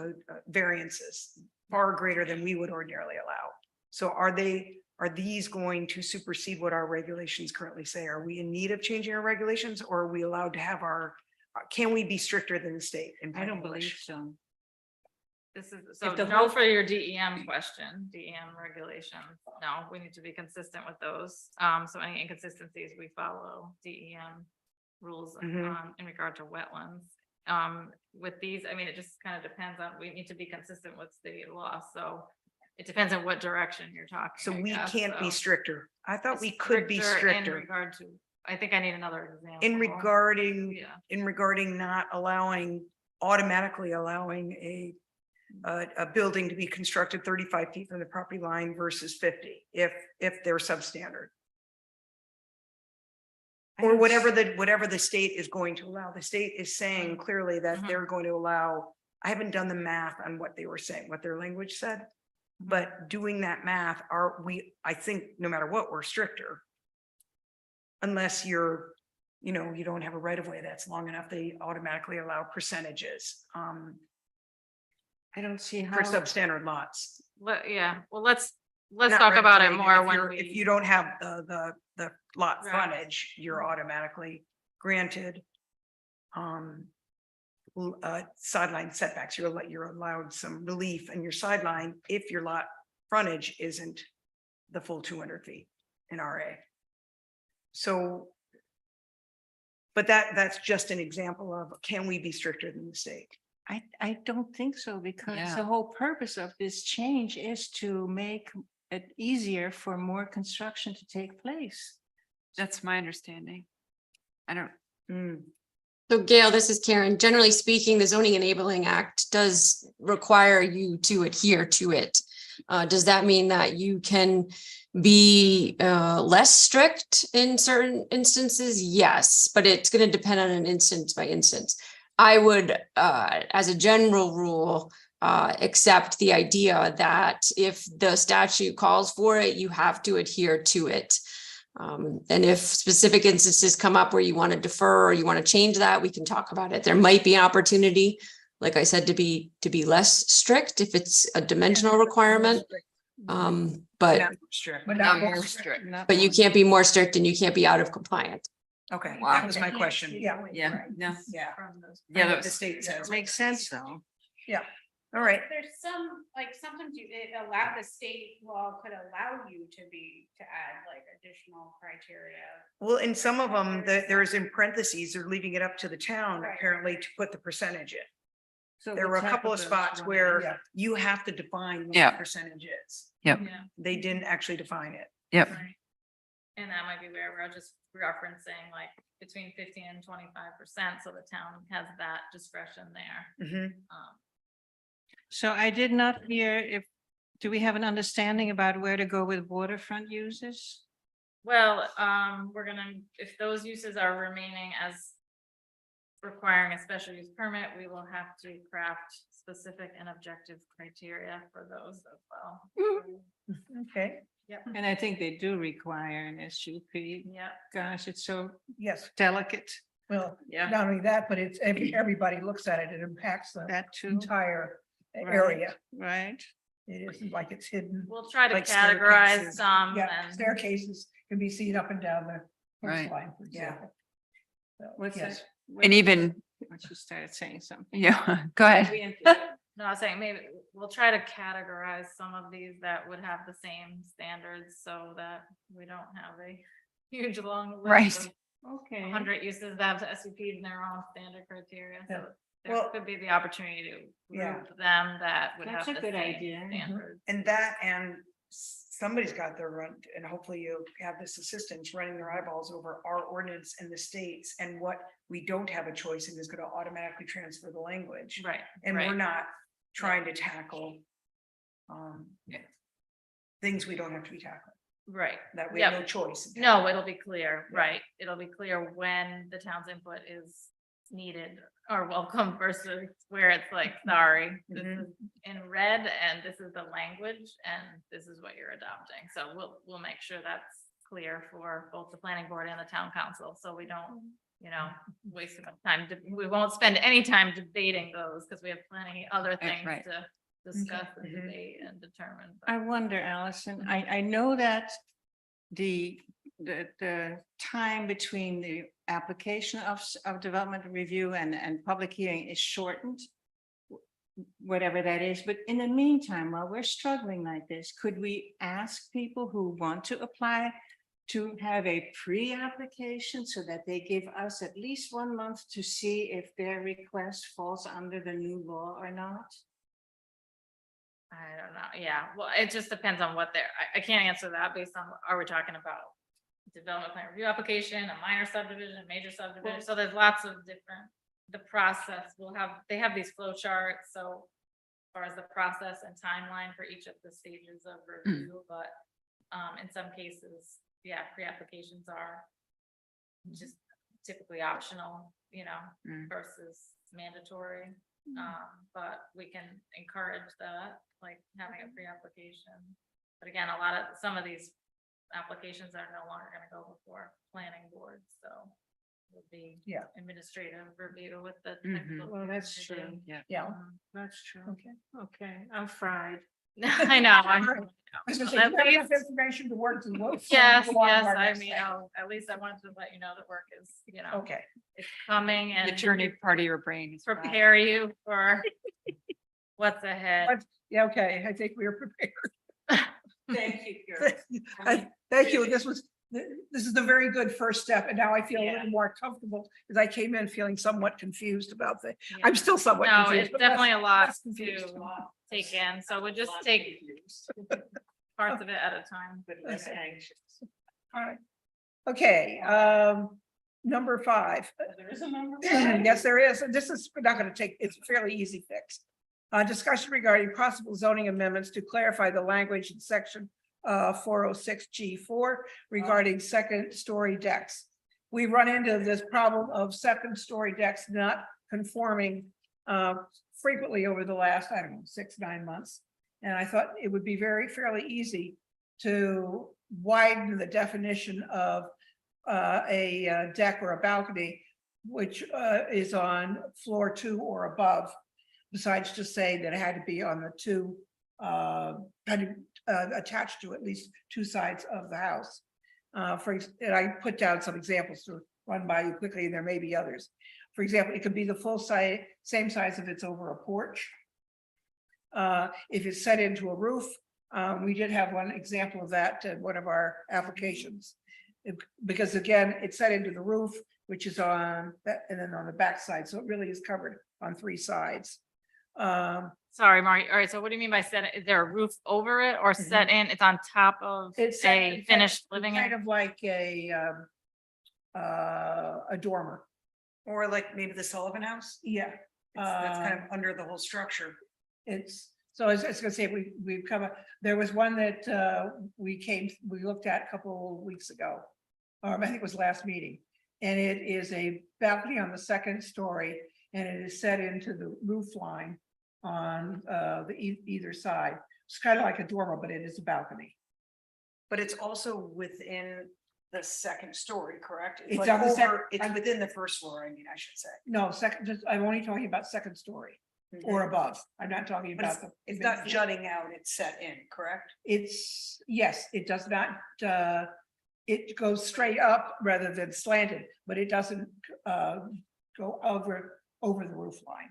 variances far greater than we would ordinarily allow. So are these going to supersede what our regulations currently say? Are we in need of changing our regulations, or are we allowed to have can we be stricter than the state? in I don't plain believe English? so. This is, so the no whole- for your DEM question, DEM regulations. No, we need to be consistent with those. So any inconsistencies, we follow DEM rules Mhm. in regard to wetlands. With these, I mean, it just kind of depends on, we need to be consistent with state law, so it depends on what direction you're talking. So I we guess, can't be so. stricter. I thought we could be In stricter regard to, I think I need another example. in regarding Yeah. not allowing, automatically allowing a building to be constructed 35 feet from the property line versus 50, if they're substandard. Or whatever the state is going to allow. The state is saying clearly that Mhm. they're going to allow, I haven't done the math on what they were saying, what their language said. But doing that math, I think no matter what, we're stricter. Unless you're, you know, you don't have a right of way that's long enough, they automatically allow percentages I don't see for how, substandard lots. Yeah, well, let's Not talk right about of it way, more if when you're- If we, you don't have the lot Right. frontage, you're automatically granted sideline setbacks. You're allowed some relief in your sideline if your lot frontage isn't the full 200 feet in RA. So, but that's just an example of, can we be stricter than the state? I don't think so, because Yeah. the whole purpose of this change is to make it easier for more construction to take place. That's my understanding. I don't, Hmm. So Gail, this is Karen. Generally speaking, the Zoning Enabling Act does require you to adhere to it. Does that mean that you can be less strict in certain instances? Yes, but it's going to depend on an instance by instance. I would, as a general rule, accept the idea that if the statute calls for it, you have to adhere to it. And if specific instances come up where you want to defer or you want to change that, we can talk about it. There might be an opportunity, like I said, to be less strict if it's a dimensional requirement. But Not strict. But not more more strict. Not you more. can't be more strict and you can't be out of compliance. Okay, Wow. that was my question. Yeah. yeah, no. Yeah. Yeah, The state says. Makes sense, though. All right. There's some, like, sometimes the state law could allow you to add like additional criteria. Well, in some of them, there's in parentheses, they're leaving it up to the town Right. apparently to put the percentage in. So There were a which couple of those spots ones? where Yeah. you have to define what Yeah. the percentage is. Yep. yeah. They didn't actually define it. Yep. Right. And that might be where we're just referencing like between 15 and 25%, so the town has that discretion there. Mhm. So I did not hear do we have an understanding about where to go with waterfront uses? Well, we're gonna, if those uses are remaining as requiring a special use permit, we will have to craft specific and objective criteria for those as well. Okay, And I think they do require an SUP. Yeah, Gosh, it's so Yes, delicate, well, yeah. not only that, but it's, everybody looks at it, it impacts the that too. entire Right. area. Right? It isn't like it's hidden. We'll try to Like categorize staircases. some Yeah, and staircases can be seen up and down the Right. coastline, for Yeah. example. So, What's yes. that? And even, When she started saying something. yeah, go ahead. no, I was saying maybe we'll try to categorize some of these that would have the same standards so that we don't have a huge long Right. list of Okay. 100 uses that have SUPs in their own standard criteria. Yeah. So there Well, could be the opportunity to yeah. group them that would That's have a the good same idea. Mhm. standards. and that, and somebody's got their run, and hopefully you have this assistance running their eyeballs over our ordinance and the states, and what we don't have a choice in is gonna automatically transfer the language. Right. And we're right. not trying to tackle things we don't have to be tackling, Right. that we have no Yep. choice. in No, it'll be clear, Yeah. right? It'll be clear when the town's input is needed or welcome versus where it's like, sorry, this Mhm. is in red and this is the language and this is what you're adopting. So we'll make sure that's clear for both the planning board and the town council, so we don't, waste too much time. We won't spend any time debating those because we have plenty other things right. to discuss and Mhm. debate and determine. but- I wonder, Allison, I know that the time between the application of development review and public hearing is shortened. Whatever that is, but in the meantime, while we're struggling like this, could we ask people who want to apply to have a pre-application so that they give us at least 1 month to see if their request falls under the new law or not? I don't know, yeah, well, it just depends on what I can't answer that based on, are we talking about development plan review application, a minor subdivision, a major subdivision, so there's lots of different, the process will have, they have these flow charts, so far as the process and timeline for each of the stages of review, but in some cases, yeah, pre-applications are just typically optional, you know, versus mandatory. But we can encourage that, like having a pre-application. But again, some of these applications are no longer gonna go before planning board, so it would be Yeah. administrative review with the. Mhm. technical Well, that's community. true. Yeah. Yeah, Mhm. that's true. Okay, okay, I'm fried. I know. I was gonna say, At you have enough least- information to work to. Yes, go on to yes, our I next mean, step. at least I wanted to let you know that work is, you know, Okay, it's coming The and journey part of your brain is. fried. prepare you for what's ahead. What- yeah, okay, I think we are prepared. Thank you. Thank you, this is a very good first step, and now I feel a Yeah. little more comfortable, because I came in feeling somewhat confused about the, Yeah. I'm still somewhat No, confused. it's but less- definitely a lot less confused. to take in, so we'll just take parts of it at a time. All right. Okay, number 5. There is a number. Yes, there is. And this is not going to take, it's a fairly easy fix. Discussion regarding possible zoning amendments to clarify the language in section 406G4 regarding second-story decks. We run into this problem of second-story decks not conforming frequently over the last, I don't know, 6-9 months. And I thought it would be fairly easy to widen the definition of a deck or a balcony, which is on floor 2 or above, besides just saying that it had to be on the two, attached to at least 2 sides of the house. And I put down some examples to run by you quickly, and there may be others. For example, it could be the full size, same size if it's over a porch. If it's set into a roof, we did have one example of that in one of our applications. Because again, it's set into the roof, which is on that, and then on the back side, so it really is covered on 3 sides. Sorry, Marty. All right, so what do you mean by set? Is there a roof over it or set in? It's on top of It's a finished living kind area? of like a dormer. Or like maybe the Sullivan House, Yeah. that's kind of under the whole structure. It's, so I was gonna say, we've come, there was one that we looked at a couple of weeks ago. I think it was last meeting, and it is a balcony on the 2nd story, and it is set into the roof line on either side. It's kind of like a dormer, but it is a balcony. But it's also within the 2nd story, correct? It's like on the over- second- It's within the 1st floor, I mean, I should say. No, I'm only talking about 2nd story or above. I'm not talking But about the. It's not jutting out, it's set in, correct? It's, yes, it does not, it goes straight up rather than slanted, but it doesn't go over the roof line.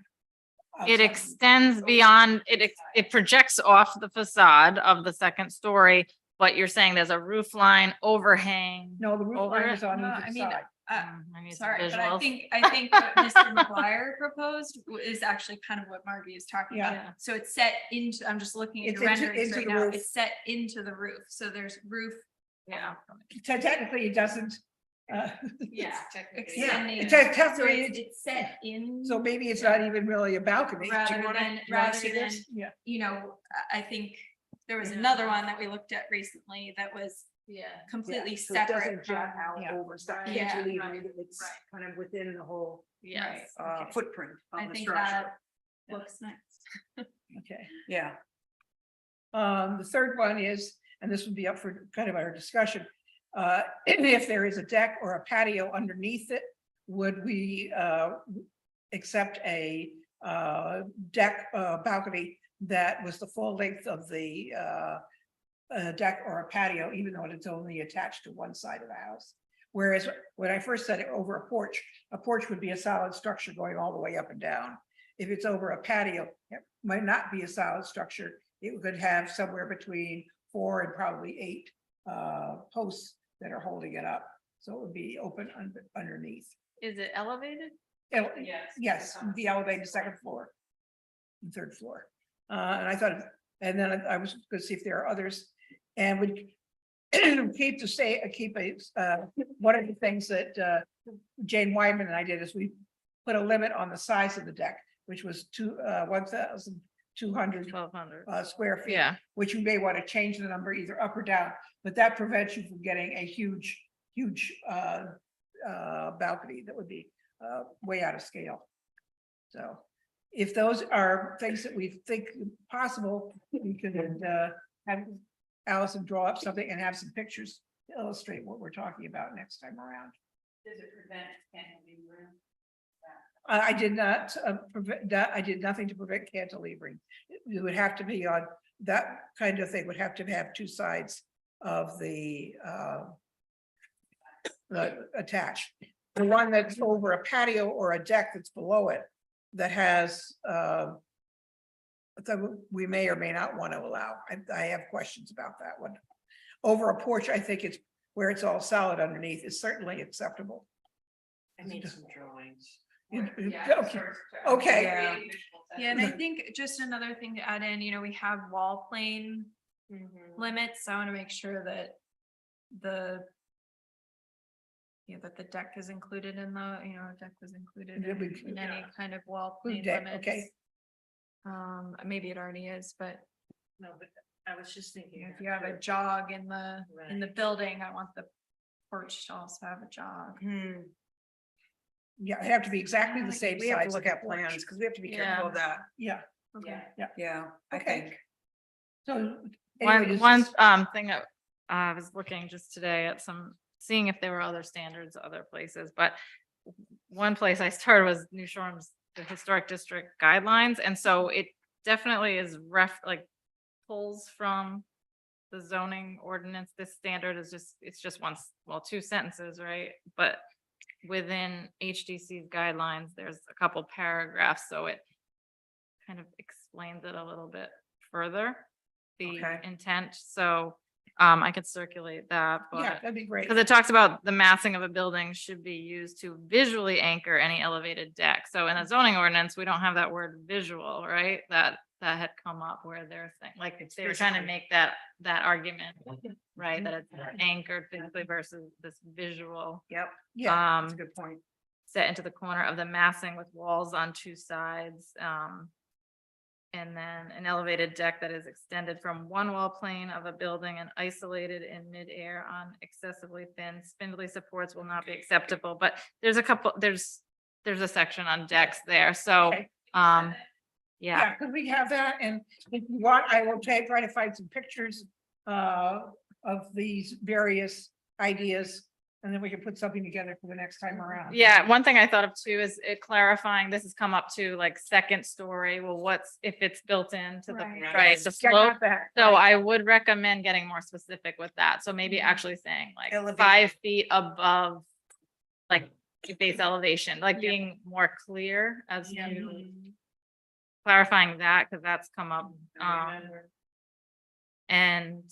It Outside. extends beyond, it projects off the facade of the 2nd story, but you're saying there's a roof line overhang. No, the roof over line it? is on No, either I mean, side. I need some Sorry, but I visuals. think what Mr. McGuire proposed is actually kind of what Margie is talking Yeah. about. So it's set into, I'm just looking at It's the into- renderings into right the now, roof. it's set into the roof, so there's roof. Yeah. Technically, it doesn't. Yeah. Yeah, Extending. it So technically, it's set in. so maybe it's not even really a balcony. Do you Rather wanna- than, do you wanna rather see than, this? Yeah, you know, I think there was Yeah. another one that we looked at recently that was Yeah. completely So it doesn't separate jut from. out Yeah. over, it's not Right. Yeah, cantilevered, it's right. kind of within the whole Yes. Okay. footprint I of the think structure. that looks nice. okay. Yeah, The third one is, and this would be up for kind of our discussion. If there is a deck or a patio underneath it, would we accept a deck balcony that was the full length of the deck or a patio, even though it's only attached to one side of the house? Whereas when I first said it over a porch would be a solid structure going all the way up and down. If it's over a patio, it might not be a solid structure. It could have somewhere between 4 and probably 8 posts that are holding it up. So it would be open underneath. Is it elevated? Yes, the elevated 2nd floor. And 3rd floor. And I thought, and then I was gonna see if there are others. And would keep one of the things that Jane Wyman and I did is we put a limit on the size of the deck, which was 1,000 200 1,200. square feet. Yeah. Which you may want to change the number either up or down, but that prevents you from getting a huge balcony that would be way out of scale. So if those are things that we think possible, we could have Allison draw up something and have some pictures to illustrate what we're talking about next time around. Does it prevent cantilever? I did not prevent that. I did nothing to prevent cantilevering. It would have to be on that kind of thing would have to have two sides of the attached. The one that's over a patio or a deck that's below it that has that we may or may not want to allow. I have questions about that one. Over a porch, I think it's where it's all solid underneath is certainly acceptable. I need some drawings. Okay. Okay. Yeah. Yeah, and I think just another thing to add in, we have wall plane limits, so I want to make sure that that the deck is included in deck was included Yeah, we- in any kind of wall Include plane deck, okay. limits. Maybe it already is, but No, but I was just thinking. if you have a jog in the building, I want the porch to also have a jog. Yeah, it have to be exactly the same We have to size. look as at the porch. plans because we have to be careful of that. Yeah, Okay. Yeah, I Okay. think. so. anyway, this One is- thing that I was looking just today at seeing if there were other standards, other places, but one place I started was New Shoreham's, the historic district guidelines, and so it definitely is pulls from the zoning ordinance. This standard is it's just two sentences, right? But within HDC's guidelines, there's a couple paragraphs, so it kind of explains it a little bit further, the Okay. intent. So I could circulate that, Yeah, but that'd be great. because it talks about the massing of a building should be used to visually anchor any elevated deck. So in a zoning ordinance, we don't have that word visual, right? That had come up where they're saying, like, they were trying to make that argument, right? That it's anchored physically versus this visual. Yep, Yeah, that's a good point. Set into the corner of the massing with walls on two sides. And then an elevated deck that is extended from one wall plane of a building and isolated in midair on excessively thin spindly supports will not be acceptable. But there's a section on decks there. So, Okay. yeah. yeah, could we have that? And if you want, I will try to find some pictures of these various ideas. And then we can put something together for the next time around. Yeah, one thing I thought of too is it clarifying, this has come up to like second story. Well, what's if it's built into the, Right. right, the Yeah, I slope. got that. So I would recommend getting more specific with that. So maybe actually saying like Elevation. 5 feet above, like base elevation, like being more clear as to clarifying that, because that's come up. And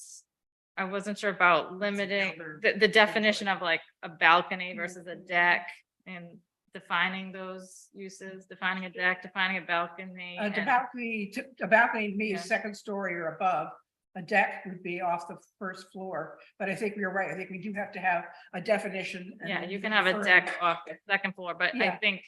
I wasn't sure about limiting the definition of like a balcony versus a deck and defining those uses, defining a deck, defining a balcony. A and- balcony to me is Yeah. second story or above. A deck would be off the first floor, but I think you're right. I think we do have to have a definition. and Yeah, then you can have a refer- deck off the second floor, but I Yeah. think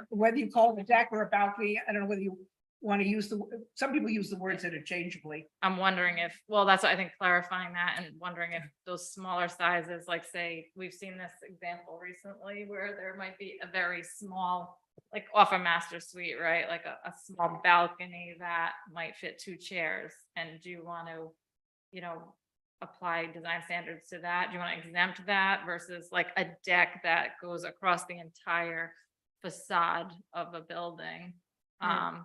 Whether you call it a deck or a balcony, I don't know whether you want to use some people use the words interchangeably. I'm wondering if, well, that's what I think, clarifying that and wondering if those smaller sizes, like say, we've seen this example recently where there might be a very small, like off a master suite, right? Like a small balcony that might fit 2 chairs. And do you want to, apply design standards to that? Do you want to exempt that versus like a deck that goes across the entire facade of a building?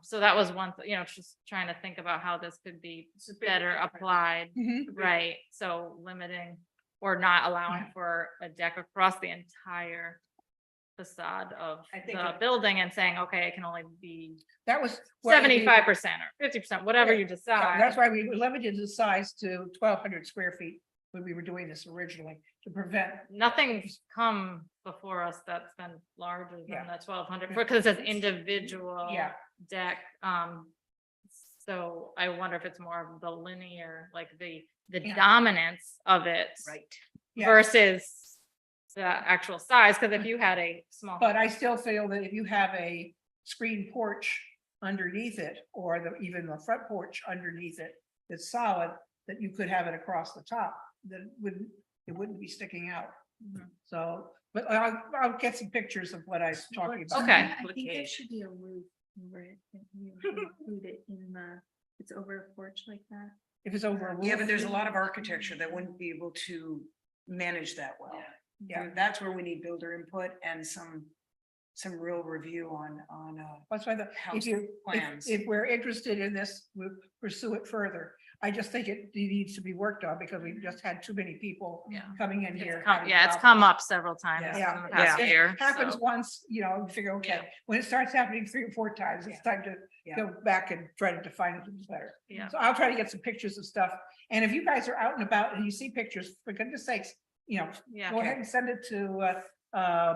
So that was one, just trying to think about how this could be better applied, right? So limiting or not allowing for a deck across the entire facade of I think the it- building and saying, okay, it can only be That was. what I did. 75% or 50%, whatever you Yeah, decide. that's why we limited the size to 1,200 square feet when we were doing this originally to prevent. Nothing's come before us that's been larger Yeah. than the 1,200 because it says individual Yeah. deck. So I wonder if it's more of the linear, like the Yeah. dominance of it Right. Yeah. versus the actual size. Because if you had a small, But I still feel that if you have a screen porch underneath it, or even the front porch underneath it, that's solid, that you could have it across the top, that it wouldn't be sticking out. So, but I'll get some pictures of what I was talking about. Okay. I think there should be a roof over it, and you include it in the, it's over a porch like that. If it's over a roof. Yeah, but there's a lot of architecture that wouldn't be able to manage that well. Yeah. And that's where we need builder input and some real review on, That's why house if you, plans. if we're interested in this, we'll pursue it further. I just think it needs to be worked on because we've just had too many people Yeah. coming in here. It's come up several times Yeah. in the past Yeah. year. Happens so- once, you know, you figure, okay, when it starts happening 3 or 4 times, it's time to go back and try to define things better. Yeah. So I'll try to get some pictures of stuff. And if you guys are out and about and you see pictures, for goodness sakes, you know, Yeah. go ahead and send it to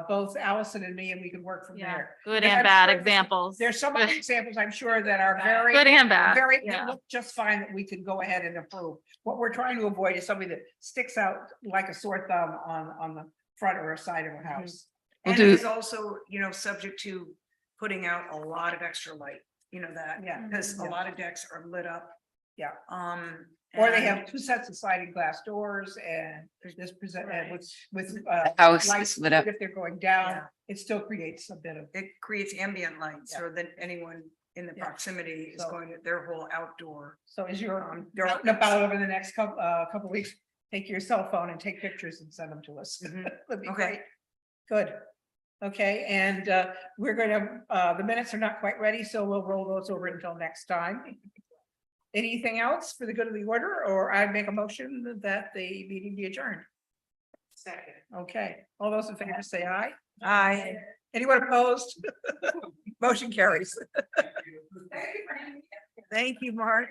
both Allison and me, and we can work from Yeah, there. good Because and I'm bad sure examples. There's some other examples, I'm sure, that are very, Good and bad. very, that yeah. look just fine that we could go ahead and approve. What we're trying to avoid is something that sticks out like a sore thumb on the front or a side of a house. And do- it is also, you know, subject to putting out a lot of extra light, you know that, Yeah. because a Yeah. lot of decks are lit up. Yeah. Or Or they have 2 sets of sliding glass doors and there's this present with. house lights, is lit up. If they're going down, Yeah. it still creates a bit of, It creates ambient light, Yeah. so that anyone in the Yeah. proximity is So- going to, their whole outdoor. so as you're They're out and about over the next couple weeks, take your cell phone and take pictures and send them to us. Mhm. That'd be Okay. great. Good. Okay, and we're gonna, the minutes are not quite ready, so we'll roll those over until next time. Anything else for the good of the order, or I make a motion that the meeting be adjourned? Second. Okay, all those in favor say aye. Aye. Anyone opposed? Motion carries. Thank you, Mark.